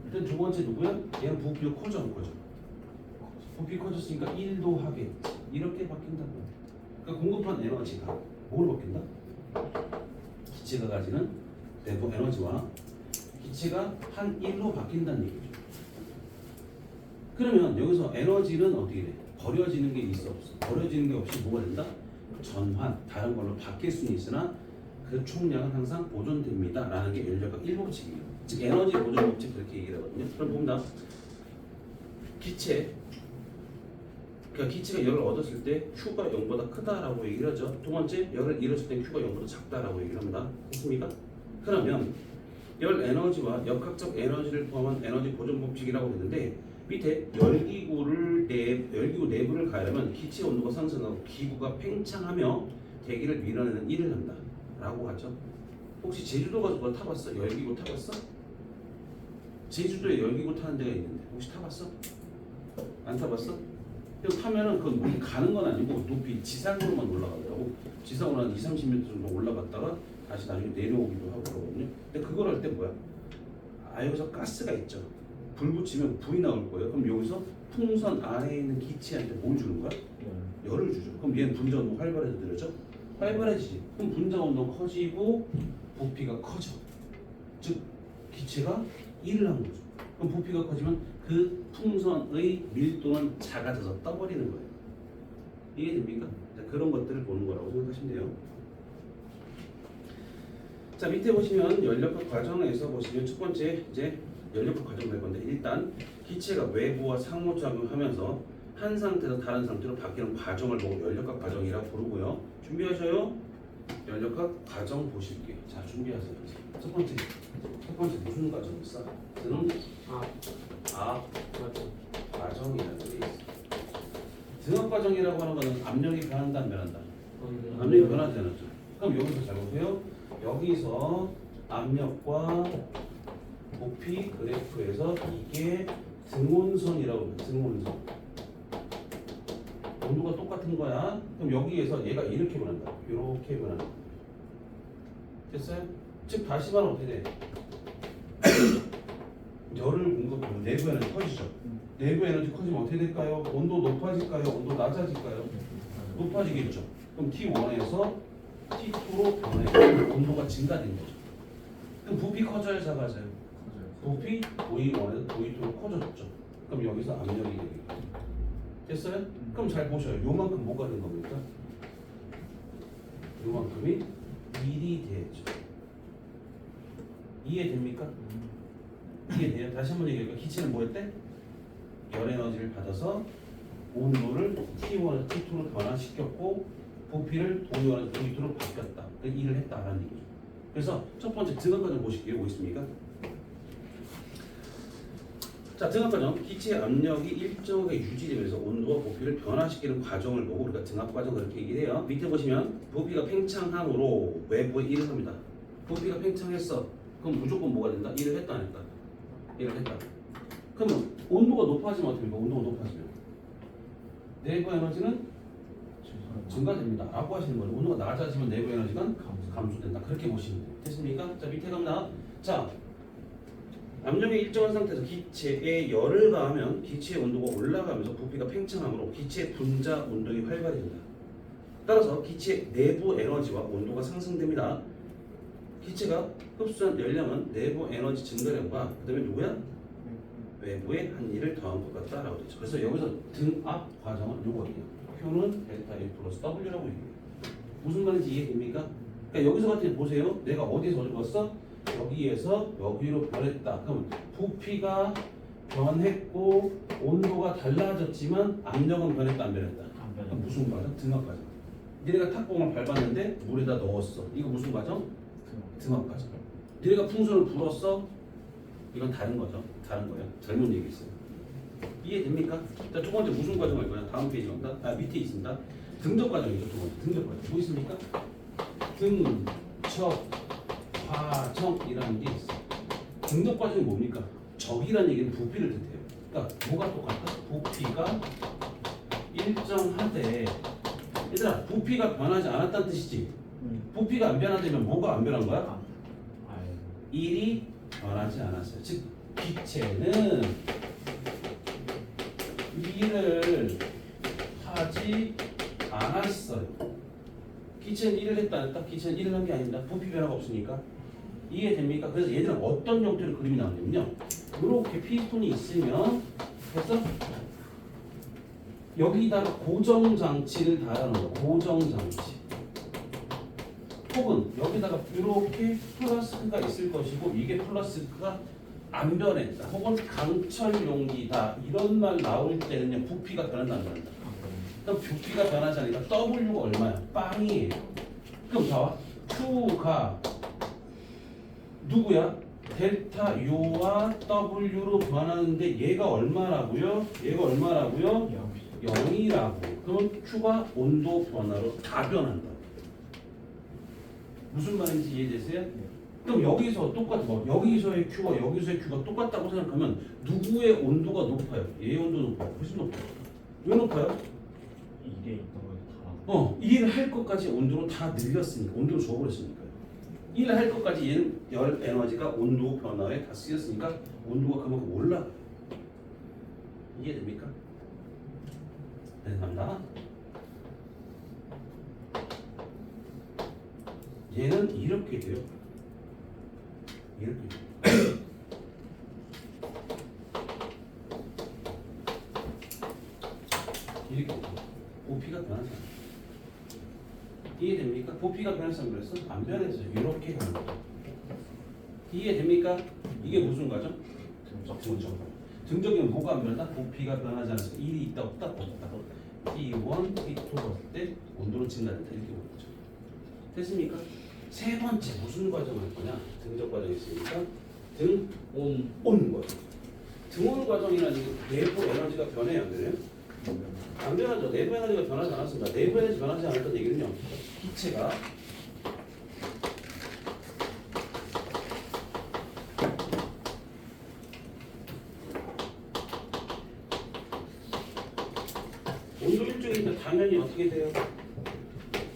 일단 두 번째 누구야? 얘는 부피가 커져 안 커져? 부피 커졌으니까 1도 하게 이렇게 바뀐다고. 그러니까 공급한 에너지가 뭐로 바뀐다? 기체가 가지는 내부 에너지와 기체가 한 1로 바뀐다는 얘기죠. 그러면 여기서 에너지는 어떻게 돼? 버려지는 게 있어 없어? 버려지는 게 없이 뭐가 된다? 전환, 다른 걸로 바뀔 수는 있으나 그 총량은 항상 보존됩니다 라는 게 연력학 1법칙이에요. 즉 에너지 보존 법칙 그렇게 얘기를 하거든요. 그럼 봅니다. 기체, 그러니까 기체가 열을 얻었을 때 Q가 0보다 크다라고 얘기를 하죠. 두 번째, 열을 잃었을 때 Q가 0보다 작다라고 얘기를 합니다. 됐습니까? 그러면 열 에너지와 역학적 에너지를 포함한 에너지 보존 법칙이라고 했는데 밑에 열기구 내부를 가려면 기체 온도가 상승하고 기구가 팽창하며 대기를 밀어내는 일을 한다 라고 하죠. 혹시 제주도 가서 뭐 타봤어? 열기구 타봤어? 제주도에 열기구 타는 데가 있는데 혹시 타봤어? 안 타봤어? 그럼 타면은 그건 물이 가는 건 아니고 높이 지상으로만 올라가더라고. 지상으로 한 20-30m 정도 올라갔다가 다시 나중에 내려오기도 하고 그러거든요. 근데 그걸 할 때 뭐야? 여기서 가스가 있죠. 불 붙이면 불이 나올 거예요. 그럼 여기서 풍선 아래에 있는 기체한테 뭘 주는 거야? 열을 주죠. 그럼 얘는 분자 운동 활발해지죠? 활발해지지. 그럼 분자 운동 커지고 부피가 커져. 즉 기체가 일을 한 거죠. 그럼 부피가 커지면 그 풍선의 밀도는 작아져서 떠버리는 거예요. 이해됩니까? 자, 그런 것들을 보는 거라고 생각하시면 돼요. 자, 밑에 보시면 연력학 과정에서 보시면 첫 번째 이제 연력학 과정을 할 건데 일단 기체가 외부와 상호작용하면서 한 상태에서 다른 상태로 바뀌는 과정을 보고 연력학 과정이라고 부르고요. 준비하셔요. 연력학 과정 보실게요. 자, 준비하세요. 첫 번째 무슨 과정 있어? 등압 과정이라는 게 있어. 등압 과정이라고 하는 거는 압력이 변한다, 안 변한다? 압력이 변하지 않았죠. 그럼 여기서 잘 보세요. 여기서 압력과 부피 그래프에서 이게 등온선이라고 해요. 등온선. 온도가 똑같은 거야. 그럼 여기에서 얘가 이렇게 변한다. 이렇게 변한다. 됐어요? 즉 다시 말하면 어떻게 돼? 열을 공급하면 내부 에너지 커지죠. 내부 에너지 커지면 어떻게 될까요? 온도 높아질까요? 온도 낮아질까요? 높아지겠죠. 그럼 T1에서 T2로 변해 온도가 증가된 거죠. 그럼 부피 커져요, 작아져요? 부피 V1에서 V2로 커졌죠. 그럼 여기서 압력이 되겠죠. 됐어요? 그럼 잘 보셔요. 요만큼 뭐가 된 겁니까? 요만큼이 1이 되죠. 이해됩니까? 이해돼요? 다시 한번 얘기할게요. 기체는 뭐 했대? 열 에너지를 받아서 온도를 T1에서 T2로 변화시켰고 부피를 V1에서 V2로 바뀌었다. 일을 했다라는 얘기죠. 그래서 첫 번째 등압 과정 보실게요. 뭐 있습니까? 자, 등압 과정. 기체 압력이 일정하게 유지되면서 온도와 부피를 변화시키는 과정을 보고 우리가 등압 과정 그렇게 얘기를 해요. 밑에 보시면 부피가 팽창함으로 외부에 일을 합니다. 부피가 팽창했어. 그럼 무조건 뭐가 된다? 일을 했다 안 했다? 일을 했다. 그러면 온도가 높아지면 어떻게 됩니까? 온도가 높아지면 내부 에너지는 증가됩니다. 라고 하시는 거예요. 온도가 낮아지면 내부 에너지가 감소된다. 그렇게 보시면 돼요. 됐습니까? 자, 밑에 갑니다. 자, 압력의 일정한 상태에서 기체에 열을 가하면 기체의 온도가 올라가면서 부피가 팽창하므로 기체 분자 운동이 활발해진다. 따라서 기체 내부 에너지와 온도가 상승됩니다. 기체가 흡수한 열량은 내부 에너지 증가량과 그 다음에 누구야? 외부의 한 일을 더한 것 같다라고 되죠. 그래서 여기서 등압 과정은 요거예요. Q는 델타 A 플러스 W라고 얘기해요. 무슨 말인지 이해됩니까? 그러니까 여기서 같은 보세요. 내가 어디서 어디 갔어? 여기에서 여기로 변했다. 그럼 부피가 변했고 온도가 달라졌지만 압력은 변했다 안 변했다? 그럼 무슨 과정? 등압 과정. 니네가 탁봉을 밟았는데 물에다 넣었어. 이거 무슨 과정? 등압 과정. 니네가 풍선을 불었어. 이건 다른 거죠. 다른 거예요. 잘못 얘기했어요. 이해됩니까? 자, 두 번째 무슨 과정 할 거냐? 다음 페이지 간다. 아, 밑에 있습니다. 등적 과정이죠. 두 번째 등적 과정. 뭐 있습니까? 등적 과정이라는 게 있어. 등적 과정이 뭡니까? 적이라는 얘기는 부피를 뜻해요. 그러니까 뭐가 똑같다? 부피가 일정하되 얘들아 부피가 변하지 않았다는 뜻이지. 부피가 안 변하다면 뭐가 안 변한 거야? 일이 변하지 않았어요. 즉 기체는 일을 하지 않았어요. 기체는 일을 했다 안 했다? 기체는 일을 한 게 아닙니다. 부피 변화가 없으니까. 이해됩니까? 그래서 얘들은 어떤 형태의 그림이 나오냐면요. 이렇게 피스톤이 있으면 그래서 여기다가 고정장치를 달아놓은 거. 고정장치. 혹은 여기다가 이렇게 플라스크가 있을 것이고 이게 플라스크가 안 변했다. 혹은 강철 용기다. 이런 말 나올 때는요. 부피가 변한다 안 변한다. 그럼 부피가 변하지 않으니까 W가 얼마야? 빵이에요. 그럼 봐봐. Q가 누구야? 델타 U와 W로 변하는데 얘가 얼마라고요? 얘가 얼마라고요? 0이라고. 그러면 Q가 온도 변화로 다 변한다. 무슨 말인지 이해되세요? 그럼 여기서 똑같은 거 여기서의 Q와 여기서의 Q가 똑같다고 생각하면 누구의 온도가 높아요? 얘의 온도 높아요? 훨씬 높아요. 왜 높아요? 이게 있던 거다. 일을 할 것까지 온도로 다 늘렸으니까 온도를 줘버렸으니까요. 일을 할 것까지 얘는 열 에너지가 온도 변화에 다 쓰였으니까 온도가 그만큼 올라가요. 이해됩니까? 네, 갑니다. 얘는 이렇게 돼요. 이렇게 돼요. 이렇게 돼요. 부피가 변하지 않아요. 이해됩니까? 부피가 변했으면 그랬어? 안 변했어요. 이렇게 가는 거예요. 이해됩니까? 이게 무슨 과정? 등적 과정. 등적이면 뭐가 안 변한다? 부피가 변하지 않아서 1이 있다 없다? 없다. T1, T2 봤을 때 온도는 증가된다 이렇게 보는 거죠. 됐습니까? 세 번째 무슨 과정을 할 거냐? 등적 과정이 있으니까 등온 과정. 등온 과정이라는 게 내부 에너지가 변해요, 안 변해요? 안 변하죠. 내부 에너지가 변하지 않았습니다. 내부 에너지 변하지 않았던 얘기는요. 기체가 온도 일정이니까 당연히 어떻게 돼요?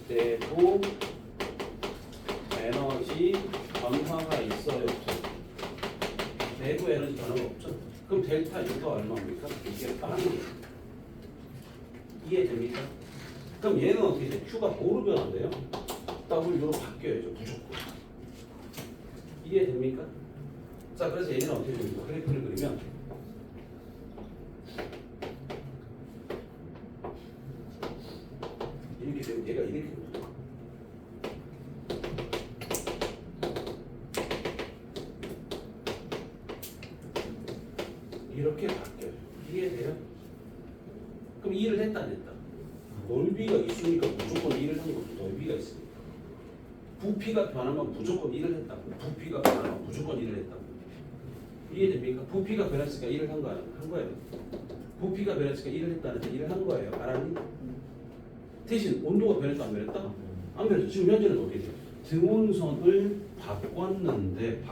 내부 에너지 변화가 있어요, 없어요? 내부 에너지 변화가 없죠. 그럼 델타 U가 얼마입니까? 이게 빵이에요. 이해됩니까? 그럼 얘는 어떻게 돼? Q가 뭐로 변한대요? W로 바뀌어야죠, 무조건. 이해됩니까? 자, 그래서 얘는 어떻게 됩니까? 그래프를 그리면 이렇게 되면 얘가 이렇게 됩니다. 이렇게 바뀌어요. 이해돼요? 그럼 일을 했다 안 했다? 넓이가 있으니까 무조건 일을 한 것도 넓이가 있으니까. 부피가 변하면 무조건 일을 했다고. 부피가 변하면 무조건 일을 했다고. 이해됩니까? 부피가 변했으니까 일을 한 거예요. 부피가 변했으니까 일을 했다 안 했다? 일을 한 거예요. 알았니? 대신 온도가 변했다 안 변했다? 안 변했어. 지금 현재는 어떻게 돼요? 등온선을 바꿨는데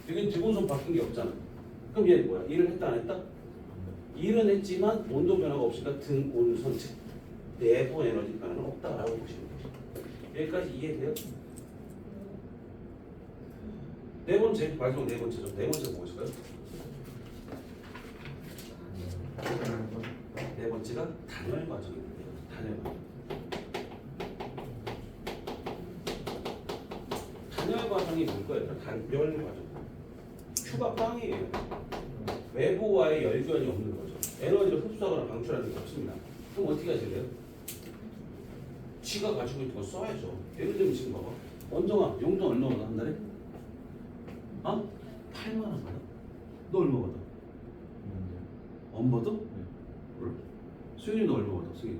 여기 등온선 바뀐 게 없잖아. 그럼 얘 뭐야? 일을 했다 안 했다? 일은 했지만 온도 변화가 없으니까 등온선 즉 내부 에너지 변화는 없다라고 보시면 돼요. 여기까지 이해돼요? 네 번째, 마지막 네 번째죠. 네 번째 무엇일까요? 네 번째가 단열 과정입니다. 단열 과정. 단열 과정이 뭘까요? 단열 과정. Q가 빵이에요. 외부와의 열변이 없는 거죠. 에너지를 흡수하거나 방출하는 게 없습니다. 그럼 어떻게 하셔야 돼요? 지가 가지고 있는 거 써야죠. 예를 들면 지금 봐봐. 원정아, 용돈 얼마 받아 한 달에? 어? 8만 원 받아? 너 얼마 받아? 안 받아? 그래? 수현이 너 얼마 받아? 수현이?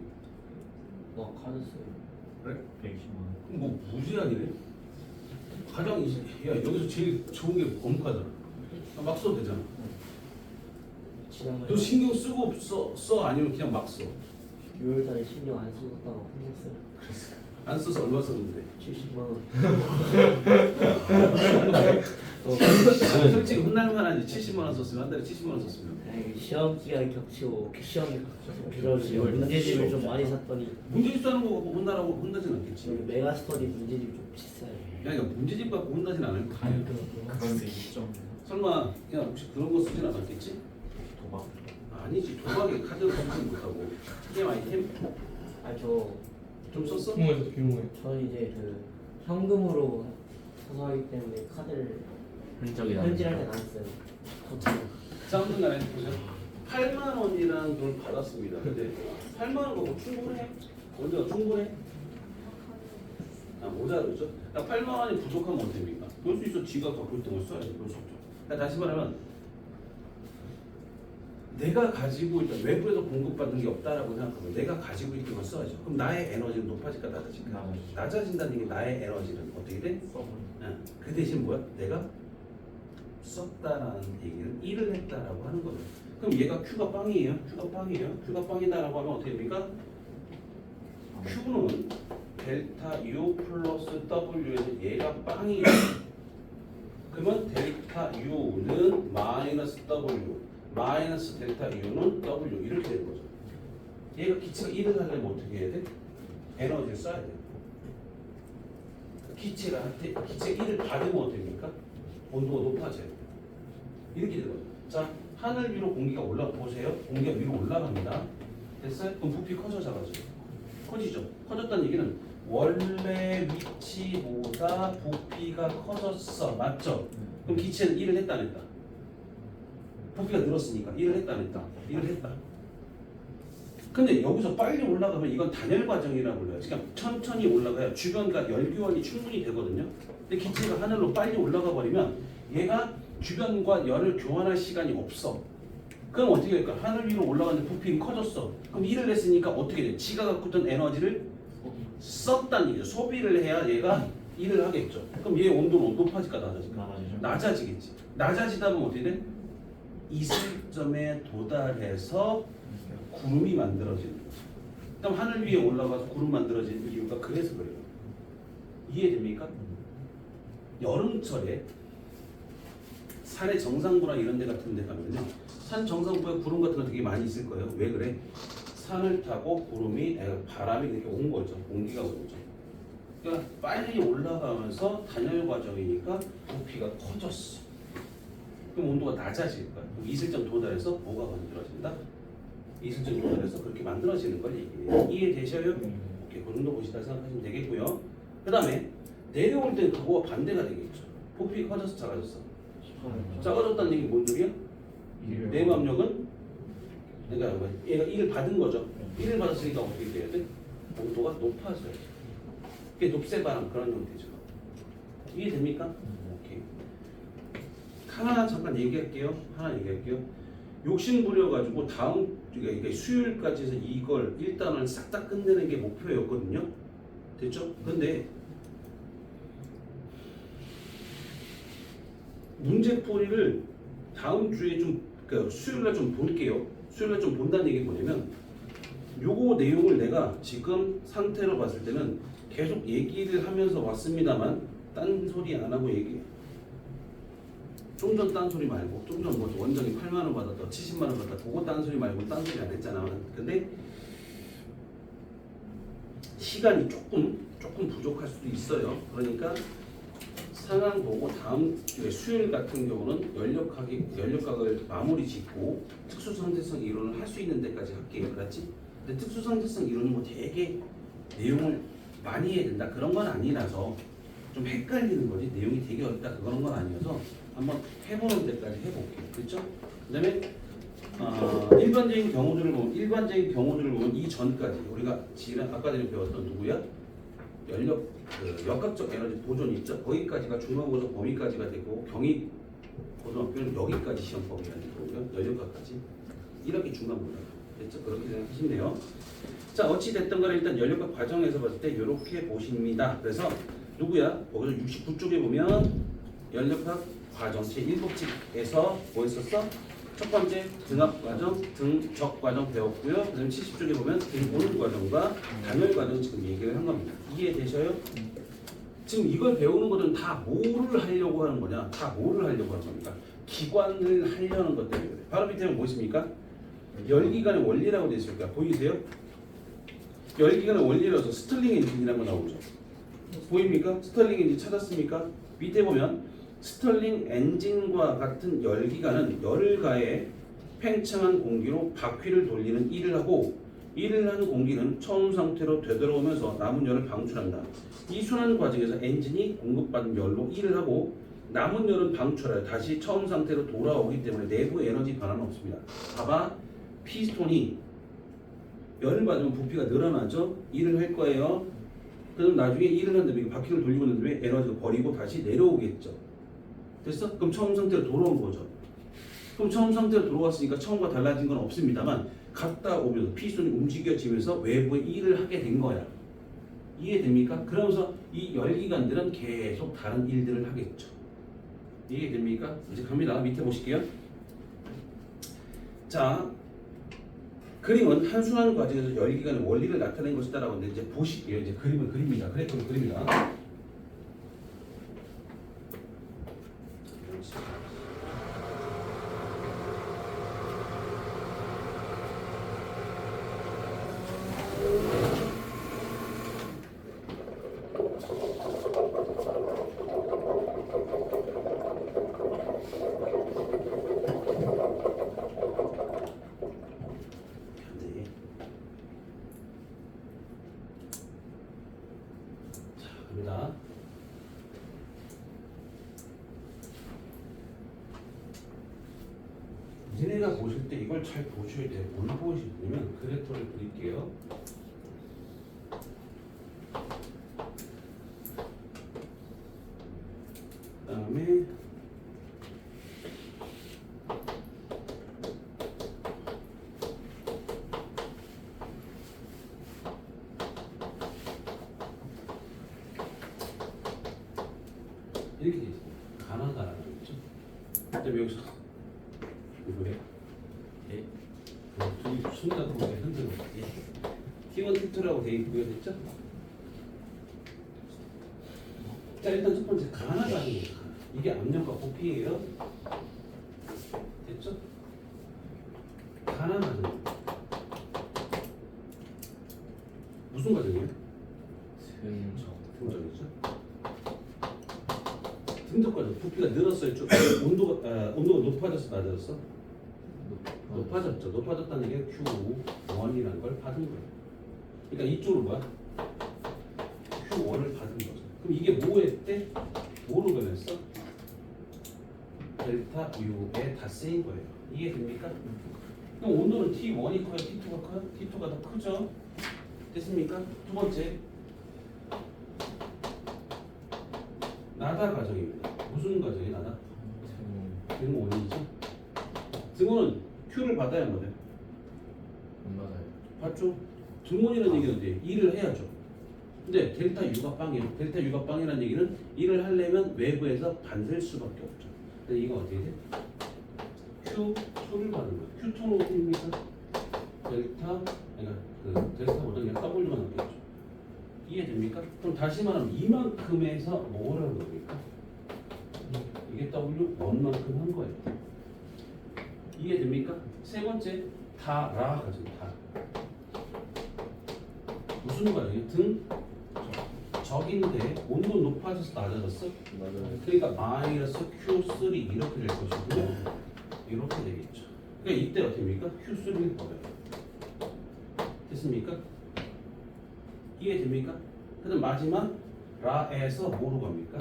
와 카드 써요. 그래? 120만 원. 그럼 뭐 무제한이네? 가장 야 여기서 제일 좋은 게 법무카잖아. 막 써도 되잖아. 지난번에 너 신경 쓰고 써 아니면 그냥 막 써? 6월달에 신경 안 썼다가 혼났어요. 안 써서 얼마 썼는데? 70만 원. 솔직히 혼날 만하지. 70만 원 썼으면 한 달에 70만 원 썼으면. 아이, 시험 기간 겹치고 시험이 길어지고 문제집을 좀 많이 샀더니 문제집 사는 거 갖고 혼나라고 혼나진 않겠지. 저기 메가스터디 문제집이 좀 비싸요. 그러니까 문제집 갖고 혼나진 않을 거야. 그런데 2점 설마 그냥 혹시 그런 거 쓰진 않았겠지? 도박. 아니지. 도박에 카드를 검색 못하고 게임 아이템 아저 좀 썼어? 비용에서 비용에. 저는 이제 그 현금으로 사서 하기 때문에 카드를 흔적이 현질할 땐 안 써요. 자, 아무튼 간에 보세요. 8만 원이라는 돈을 받았습니다. 근데 8만 원 갖고 충분해? 언제가 충분해? 아, 모자르죠? 그러니까 8만 원이 부족하면 어떻게 됩니까? 그럴 수 있어. 지가 갖고 있던 걸 써야지. 그럴 수 없죠. 그러니까 다시 말하면 내가 가지고 있던 외부에서 공급받는 게 없다라고 생각하면 내가 가지고 있던 걸 써야죠. 그럼 나의 에너지는 높아질까 낮아질까? 낮아진다는 게 나의 에너지는 어떻게 돼? 그 대신 뭐야? 내가 썼다라는 얘기는 일을 했다라고 하는 거죠. 그럼 얘가 Q가 빵이에요? Q가 빵이에요? Q가 빵이다라고 하면 어떻게 됩니까? Q는 델타 U 플러스 W에서 얘가 빵이에요. 그러면 델타 U는 마이너스 W 마이너스 델타 U는 W 이렇게 되는 거죠. 얘가 기체가 일을 하려면 어떻게 해야 돼? 에너지를 써야 돼요. 기체 1을 받으면 어떻게 됩니까? 온도가 높아져요. 이렇게 되는 거죠. 자, 하늘 위로 공기가 보세요. 공기가 위로 올라갑니다. 됐어요? 그럼 부피 커져가죠. 커지죠. 커졌다는 얘기는 원래 위치보다 부피가 커졌어. 맞죠? 그럼 기체는 일을 했다 안 했다? 부피가 늘었으니까 일을 했다 안 했다? 일을 했다. 근데 여기서 빨리 올라가면 이건 단열 과정이라고 불러요. 그러니까 천천히 올라가야 주변과 열교환이 충분히 되거든요. 근데 기체가 하늘로 빨리 올라가 버리면 얘가 주변과 열을 교환할 시간이 없어. 그럼 어떻게 될까? 하늘 위로 올라가는데 부피는 커졌어. 그럼 일을 했으니까 어떻게 돼? 지가 갖고 있던 에너지를 썼다는 얘기죠. 소비를 해야 얘가 일을 하겠죠. 그럼 얘 온도는 높아질까 낮아질까? 나가지죠. 낮아지겠지. 낮아지다 보면 어떻게 돼? 이슬점에 도달해서 구름이 만들어지는 거죠. 그럼 하늘 위에 올라가서 구름 만들어지는 이유가 그래서 그래요. 이해됩니까? 여름철에 산의 정상부나 이런 데 같은 데 가면요, 산 정상부에 구름 같은 거 되게 많이 있을 거예요. 왜 그래? 산을 타고 구름이 바람이 이렇게 온 거죠. 공기가 온 거죠. 그러니까 빨리 올라가면서 단열 과정이니까 부피가 커졌어. 그럼 온도가 낮아질 거야. 그럼 이슬점 도달해서 뭐가 만들어진다? 이슬점 도달해서 그렇게 만들어지는 걸 얘기해요. 이해되셔요? 오케이, 그 정도 보시다 생각하시면 되겠고요. 그 다음에 내려올 때 그거와 반대가 되겠죠. 부피 커져서 작아졌어. 작아졌다는 얘기 뭔 소리야? 내부 압력은 그러니까 얘가 1을 받은 거죠. 1을 받았으니까 어떻게 돼야 돼? 온도가 높아져야죠. 그게 높새바람 그런 형태죠. 이해됩니까? 오케이. 하나 잠깐 얘기할게요. 욕심 부려가지고 다음 그러니까 수요일까지 해서 이걸 일단은 싹 다 끝내는 게 목표였거든요. 됐죠? 근데 문제풀이를 다음 주에 좀 그러니까 수요일날 좀 볼게요. 수요일날 좀 본다는 얘기 뭐냐면 요거 내용을 내가 지금 상태로 봤을 때는 계속 얘기를 하면서 왔습니다만 딴소리 안 하고 얘기해. 좀 전 딴소리 말고 좀 전 뭐 원장이 8만 원 받았다 70만 원 받았다 그거 딴소리 말고 딴소리 안 했잖아. 근데 시간이 조금 부족할 수도 있어요. 그러니까 상황 보고 다음 수요일 같은 경우는 연력학을 마무리 짓고 특수상대성 이론을 할 수 있는 데까지 할게요. 그렇지? 근데 특수상대성 이론은 뭐 되게 내용을 많이 해야 된다 그런 건 아니라서 좀 헷갈리는 거지. 내용이 되게 어렵다 그런 건 아니어서 한번 해보는 데까지 해볼게요. 그렇죠? 그다음에 일반적인 경우들을 보면 이 전까지 우리가 지난 아까 전에 배웠던 누구야? 역학적 에너지 보존 있죠? 거기까지가 중간고사 범위까지가 되고 경희 고등학교는 여기까지 시험 범위라는 거고요. 연력학까지 이렇게 중간고사 됐죠? 그렇게 생각하시면 돼요. 자, 어찌 됐든 간에 일단 연력학 과정에서 봤을 때 이렇게 보십니다. 그래서 누구야? 거기서 69쪽에 보면 연력학 과정 제1법칙에서 뭐 했었어? 첫 번째 등합 과정, 등적 과정 배웠고요. 그다음에 70쪽에 보면 등오는 과정과 단열 과정 지금 얘기를 한 겁니다. 이해되셔요? 지금 이걸 배우는 것은 다 뭐를 하려고 하는 거냐? 다 뭐를 하려고 하는 겁니까? 기관을 하려는 것 때문에 그래. 바로 밑에는 무엇입니까? 열기관의 원리라고 되어 있을 거야. 보이세요? 열기관의 원리라서 스털링 엔진이라는 거 나오죠. 보입니까? 스털링 엔진 찾았습니까? 밑에 보면 스털링 엔진과 같은 열기관은 열을 가해 팽창한 공기로 바퀴를 돌리는 일을 하고 일을 한 공기는 처음 상태로 되돌아오면서 남은 열을 방출한다. 이 순환 과정에서 엔진이 공급받은 열로 일을 하고 남은 열은 방출하여 다시 처음 상태로 돌아오기 때문에 내부 에너지 변화는 없습니다. 봐봐. 피스톤이 열을 받으면 부피가 늘어나죠. 일을 할 거예요. 그럼 나중에 일을 한 다음에 바퀴를 돌리고 난 다음에 에너지를 버리고 다시 내려오겠죠. 됐어? 그럼 처음 상태로 돌아온 거죠. 그럼 처음 상태로 돌아왔으니까 처음과 달라진 건 없습니다만 갔다 오면서 피스톤이 움직여지면서 외부에 일을 하게 된 거야. 이해됩니까? 그러면서 이 열기관들은 계속 다른 일들을 하겠죠. 이해됩니까? 이제 갑니다. 밑에 보실게요. 자, 그림은 한순환 과정에서 열기관의 원리를 나타낸 것이다라고 하는데 이제 보실게요. 이제 그림을 그립니다. 그래프를 그립니다. 갑니다. 니네가 보실 때 이걸 잘 보셔야 돼요. 뭘 보시냐면 그래프를 그릴게요. 그다음에 이렇게 돼 있어요. 가나다라는 거죠. 그다음에 여기서 이거예요. 예. 둘이 손잡고 이렇게 흔들어. 예. T1, T2라고 돼 있고요, 됐죠? 자, 일단 첫 번째 가나다라는 거예요. 이게 압력과 부피예요. 됐죠? 가나다는 거. 무슨 과정이에요? 등적이죠. 등적 과정. 부피가 늘었어요. 좀 온도가 높아졌어, 낮아졌어? 높아졌죠. 높아졌다는 게 Q1이라는 걸 받은 거예요. 그러니까 이쪽으로 뭐야? Q1을 받은 거죠. 그럼 이게 뭐에 때? 뭐로 변했어? 델타 U에 다 쓰인 거예요. 이해됩니까? 그럼 온도는 T1이 커요? T2가 커요? T2가 더 크죠? 됐습니까? 두 번째 나다 과정입니다. 무슨 과정이 나다? 등온이죠. 등온은 Q를 받아야 안 받아요? 안 맞아요. 받죠? 등온이라는 얘기는 어때요? 일을 해야죠. 근데 델타 U가 빵이에요. 델타 U가 빵이라는 얘기는 일을 하려면 외부에서 받을 수밖에 없죠. 근데 이거 어떻게 돼? Q2를 받는 거예요. Q2는 어떻게입니까? 델타, 그러니까 델타보다 그냥 W만 남겠죠. 이해됩니까? 그럼 다시 말하면 이만큼에서 뭐라는 겁니까? 이게 W 원만큼 한 거예요. 이해됩니까? 세 번째 다라 가지고 다 무슨 과정이에요? 등 적인데 온도 높아져서 낮아졌어? 맞아요. 그러니까 마이너스 Q3 이렇게 될 것이고요. 이렇게 되겠죠. 그러니까 이때 어떻게 됩니까? Q3를 버려요. 됐습니까? 이해됩니까? 그다음 마지막 라에서 뭐로 갑니까?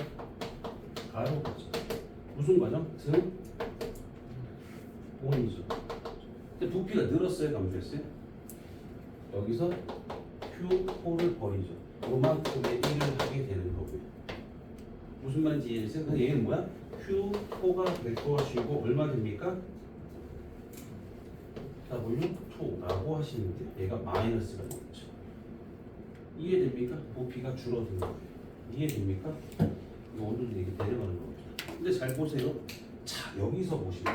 가로 가죠. 무슨 과정? 등 온이죠. 근데 부피가 늘었어요, 감소했어요? 여기서 Q4를 버리죠. 요만큼의 일을 하게 되는 거고요. 무슨 말인지 이해되세요? 그래서 얘는 뭐야? Q4가 될 것이고 얼마 됩니까? W2라고 하시면 돼요. 얘가 마이너스가 되겠죠. 이해됩니까? 부피가 줄어드는 거예요. 이해됩니까? 이 온도도 이렇게 내려가는 거죠. 근데 잘 보세요. 자, 여기서 보시면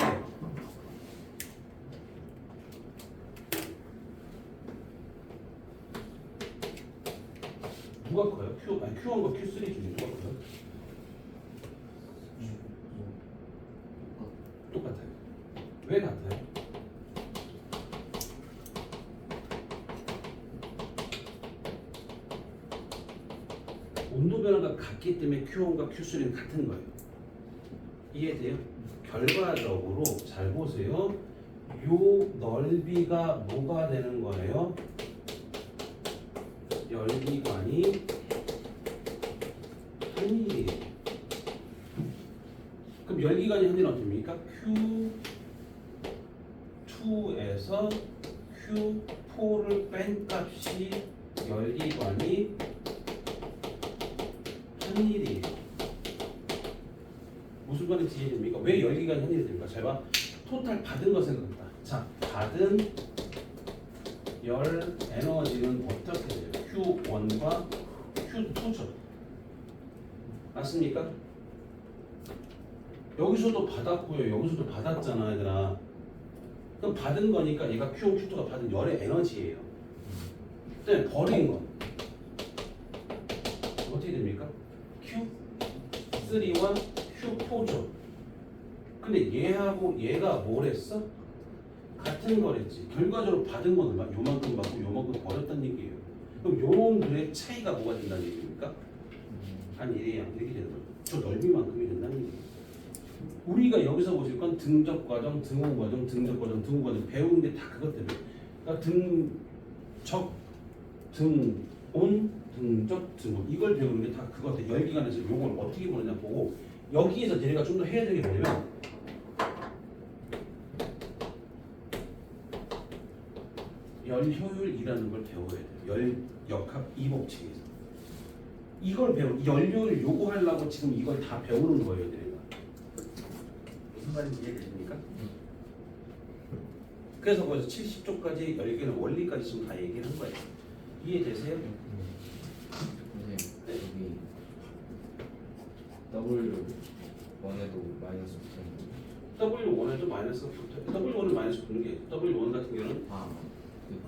누가 커요? Q1과 Q3 중에 누가 커요? 똑같아요. 왜 같아요? 온도 변화가 같기 때문에 Q1과 Q3는 같은 거예요. 이해돼요? 결과적으로 잘 보세요. 요 넓이가 뭐가 되는 거예요? 열기관이 한일이에요. 그럼 열기관이 한일은 어떻습니까? Q2에서 Q4를 뺀 값이 열기관이 한일이에요. 무슨 말인지 이해됩니까? 왜 열기관이 한일이 됩니까? 잘 봐. 토탈 받은 거 생각합니다. 자, 받은 열 에너지는 어떻게 돼요? Q1과 Q2죠. 맞습니까? 여기서도 받았고요. 여기서도 받았잖아, 얘들아. 그럼 받은 거니까 얘가 Q1, Q2가 받은 열의 에너지예요. 그다음에 버린 건 어떻게 됩니까? Q3와 Q4죠. 근데 얘하고 얘가 뭘 했어? 같은 거랬지. 결과적으로 받은 건 막 요만큼 받고 요만큼 버렸다는 얘기예요. 그럼 요놈들의 차이가 뭐가 된다는 얘기입니까? 한 1의 양 이렇게 되는 거죠. 저 넓이만큼이 된다는 얘기예요. 우리가 여기서 보실 건 등적 과정, 등온 과정, 등적 과정, 등온 과정 배우는 게 다 그것 때문에. 그러니까 등적, 등온, 등적, 등온 이걸 배우는 게 다 그것 때문에. 열기관에서 요걸 어떻게 보느냐 보고 여기에서 얘네가 좀 더 해야 되는 게 뭐냐면 열 효율이라는 걸 배워야 돼요. 열 역학 이법칙에서 이걸 연료를 요구하려고 지금 이걸 다 배우는 거예요, 얘네가. 무슨 말인지 이해되십니까? 그래서 거기서 70조까지 열기는 원리까지 지금 다 얘기한 거예요. 이해되세요? 선생님, 네. 여기 W1에도 마이너스 붙어있는 W1에도 마이너스가 붙어. W1은 마이너스 붙는 게 W1 같은 경우는 아,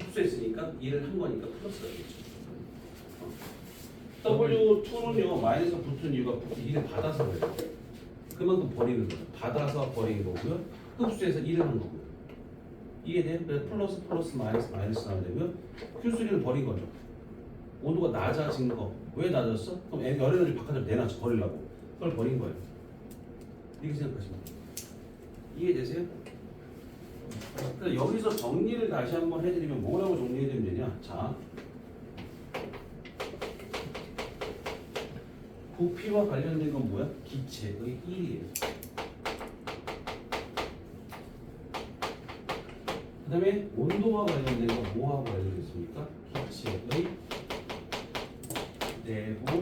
흡수했으니까 2를 한 거니까 플러스가 되겠죠. W2는요 마이너스가 붙은 이유가 2를 받아서 그래요. 그만큼 버리는 거예요. 받아서 버린 거고요. 흡수해서 1을 한 거고요. 이해돼요? 그래서 플러스 플러스 마이너스 마이너스 나면 되고요. Q3를 버린 거죠. 온도가 낮아진 거. 왜 낮았어? 그럼 열에너지 바깥으로 내놔서 버리려고. 그걸 버린 거예요. 이렇게 생각하시면 돼요. 이해되세요? 그래서 여기서 정리를 다시 한번 해드리면 뭐라고 정리해드리면 되냐? 자, 부피와 관련된 건 뭐야? 기체의 1이에요. 그 다음에 온도와 관련된 건 뭐하고 관련되어 있습니까? 기체의 내부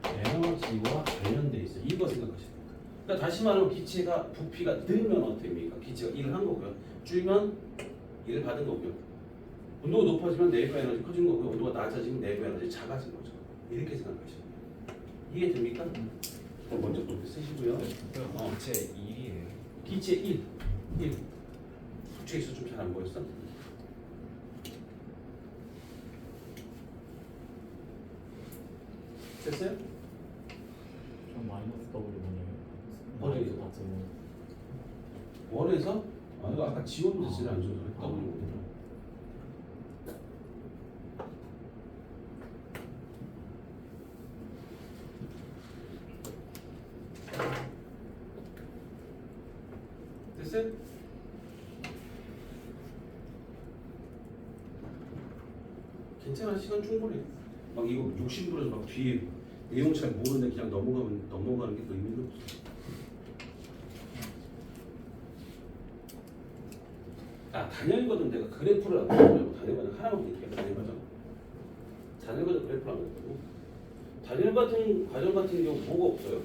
에너지와 관련되어 있어요. 이거 생각하시면 됩니다. 그러니까 다시 말하면 기체가 부피가 늘면 어떻게 됩니까? 기체가 1을 한 거고요. 줄면 1을 받은 거고요. 온도가 높아지면 내부 에너지 커진 거고요. 온도가 낮아지면 내부 에너지 작아진 거죠. 이렇게 생각하시면 돼요. 이해됩니까? 그럼 먼저 그렇게 쓰시고요. 제 1이에요. 기체 1. 부채에서 좀 잘 안 보였어? 됐어요? 전 마이너스 W1이에요. 어디에서? 맞죠? 원에서? 아, 이거 아까 지원 자체를 안 줘서 W. 됐어요? 괜찮아, 시간 충분해. 막 이거 60분에서 막 뒤에 내용 잘 모르는데 그냥 넘어가는 게 그 의미가 없어. 아, 단열과정 내가 그래프를 안 그리고 단열과정 하나만 볼게요. 단열과정. 단열과정 그래프를 안 그리고 단열 같은 과정 같은 경우 뭐가 없어요?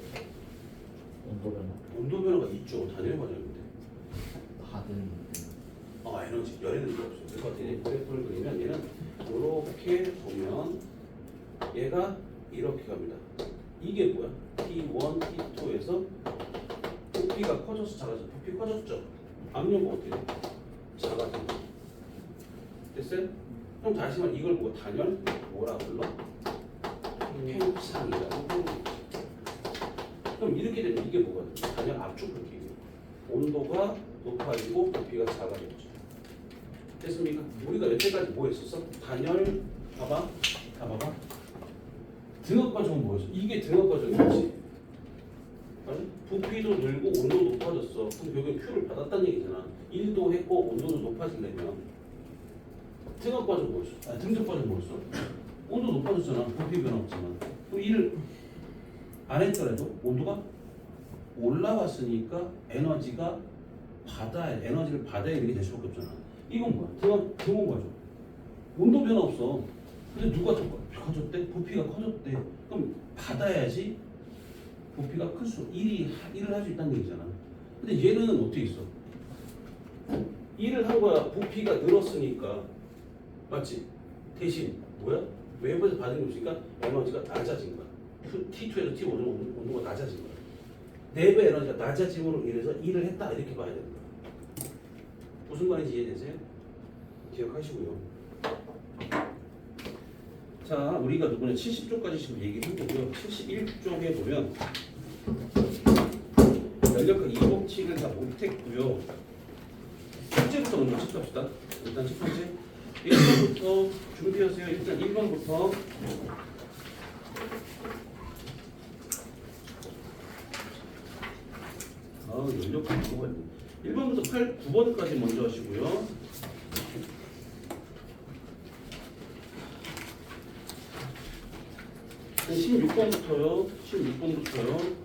온도 변화. 온도 변화가 있죠. 단열 과정인데. 받은 에너지, 열 에너지가 없어요. 그래서 어떻게 그래프를 그리면 얘는 이렇게 보면 얘가 이렇게 갑니다. 이게 뭐야? T1, T2에서 부피가 커져서 작아져. 부피 커졌죠? 압력은 어떻게 돼? 작아져. 됐어요? 그럼 다시 말해 이걸 보고 단열 뭐라 불러? 팽창이라고 부릅니다. 그럼 이렇게 되면 이게 뭐가 돼? 단열 압축 불기예요. 온도가 높아지고 부피가 작아졌죠. 됐습니까? 우리가 여태까지 뭐 했었어? 단열 봐봐. 다 봐봐. 등압 과정은 뭐였어? 이게 등압 과정이었지. 맞아? 부피도 늘고 온도도 높아졌어. 그럼 여기 Q를 받았다는 얘기잖아. 1도 했고 온도도 높아지려면 등압 과정 뭐였어? 등급 과정 뭐였어? 온도 높아졌잖아. 부피 변화 없지만. 그럼 1을 안 했더라도 온도가 올라왔으니까 에너지를 받아야 되게 될 수밖에 없잖아. 이건 뭐야? 등원 과정. 온도 변화 없어. 근데 누가 더 커졌대? 부피가 커졌대. 그럼 받아야지 부피가 클수록 1을 할 수 있다는 얘기잖아. 근데 얘는 어떻게 있어? 1을 한 거야. 부피가 늘었으니까. 맞지? 대신 뭐야? 외부에서 받은 게 없으니까 에너지가 낮아진 거야. T2에서 T1은 온도가 낮아진 거야. 내부 에너지가 낮아짐으로 인해서 1을 했다. 이렇게 봐야 되는 거야. 무슨 말인지 이해되세요? 기억하시고요. 자, 우리가 누구냐 70쪽까지 지금 얘기를 한 거고요. 71쪽에 보면 연력학 이법칙을 다 못했고요. 숙제부터 먼저 체크합시다. 일단 첫 번째 1번부터 준비하세요. 일단 1번부터 연력학 이거가 있네. 1번부터 9번까지 먼저 하시고요. 16번부터요. 16번부터요.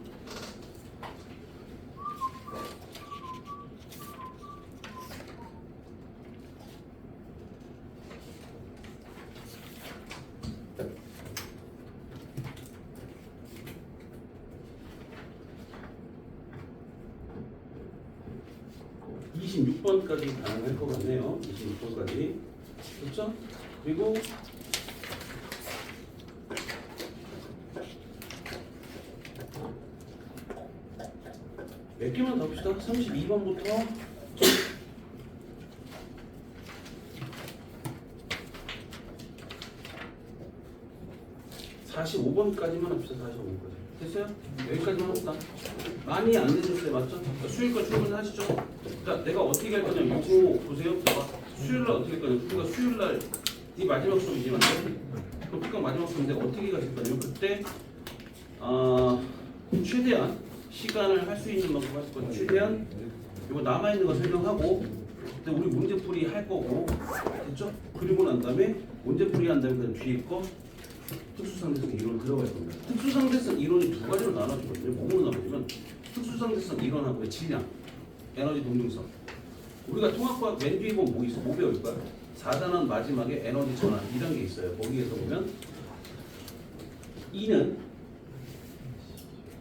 (26번까지) 가능할 것 같네요. 26번까지. 그렇죠? 그리고 몇 개만 더 봅시다. 32번부터 45번까지만 합시다. 45번까지. 됐어요? 여기까지만 합시다. 많이 안 내줬어요. 맞죠? 그러니까 수요일과 출근하시죠? 그러니까 내가 어떻게 할 거냐. 이거 보세요. 봐봐. 수요일날 어떻게 할 거냐. 우리가 수요일날 이 마지막 수업이지 맞죠? 그럼 그니까 마지막 수업인데 어떻게 가실 거냐면 그때 최대한 시간을 할 수 있는 만큼 하실 거예요. 최대한 이거 남아있는 거 설명하고 그때 우리 문제풀이 할 거고 됐죠? 그리고 난 다음에 문제풀이 한 다음에 그 뒤에 거 특수상대성 이론 들어갈 겁니다. 특수상대성 이론이 두 가지로 나눠지거든요. 뭐로 나눠지면 특수상대성 이론하고 질량, 에너지 동등성. 우리가 통합과학 맨 뒤에 보면 뭐 있어? 뭐 배울 거야? 4단원 마지막에 에너지 전환 이런 게 있어요. 거기에서 보면 E는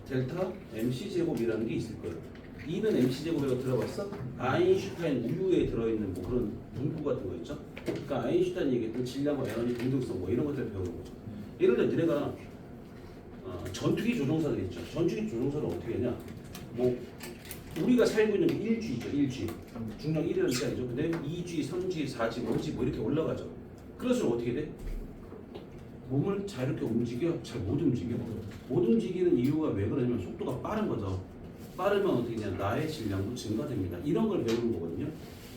델타 MC 제곱이라는 게 있을 거예요. E는 MC 제곱이라고 들어봤어? 아인슈타인 우유에 들어있는 뭐 그런 문구 같은 거 있죠? 그러니까 아인슈타인이 얘기했던 질량과 에너지 동등성 뭐 이런 것들 배우는 거죠. 예를 들어 너네가 전투기 조종사들 있죠. 전투기 조종사를 어떻게 하냐? 뭐 우리가 살고 있는 게 1G죠. 1G. 중량 1이라는 시간이죠. 근데 2G, 3G, 4G, 5G 뭐 이렇게 올라가죠. 그래서 어떻게 돼? 몸을 자유롭게 움직여? 잘 못 움직여. 못 움직이는 이유가 왜 그러냐면 속도가 빠른 거죠. 빠르면 어떻게 되냐? 나의 질량도 증가됩니다. 이런 걸 배우는 거거든요.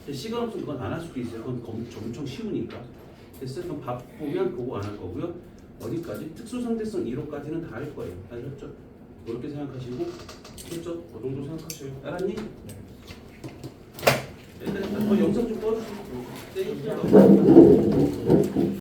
근데 시간 없으면 그건 안 할 수도 있어요. 그건 엄청 쉬우니까. 됐어요? 그럼 밥 보면 그거 안 할 거고요. 어디까지? 특수상대성 이론까지는 다 할 거예요. 아셨죠? 그렇게 생각하시고 됐죠? 그 정도 생각하셔요. 알았니? 네. 영상 좀 꺼주시고. 네.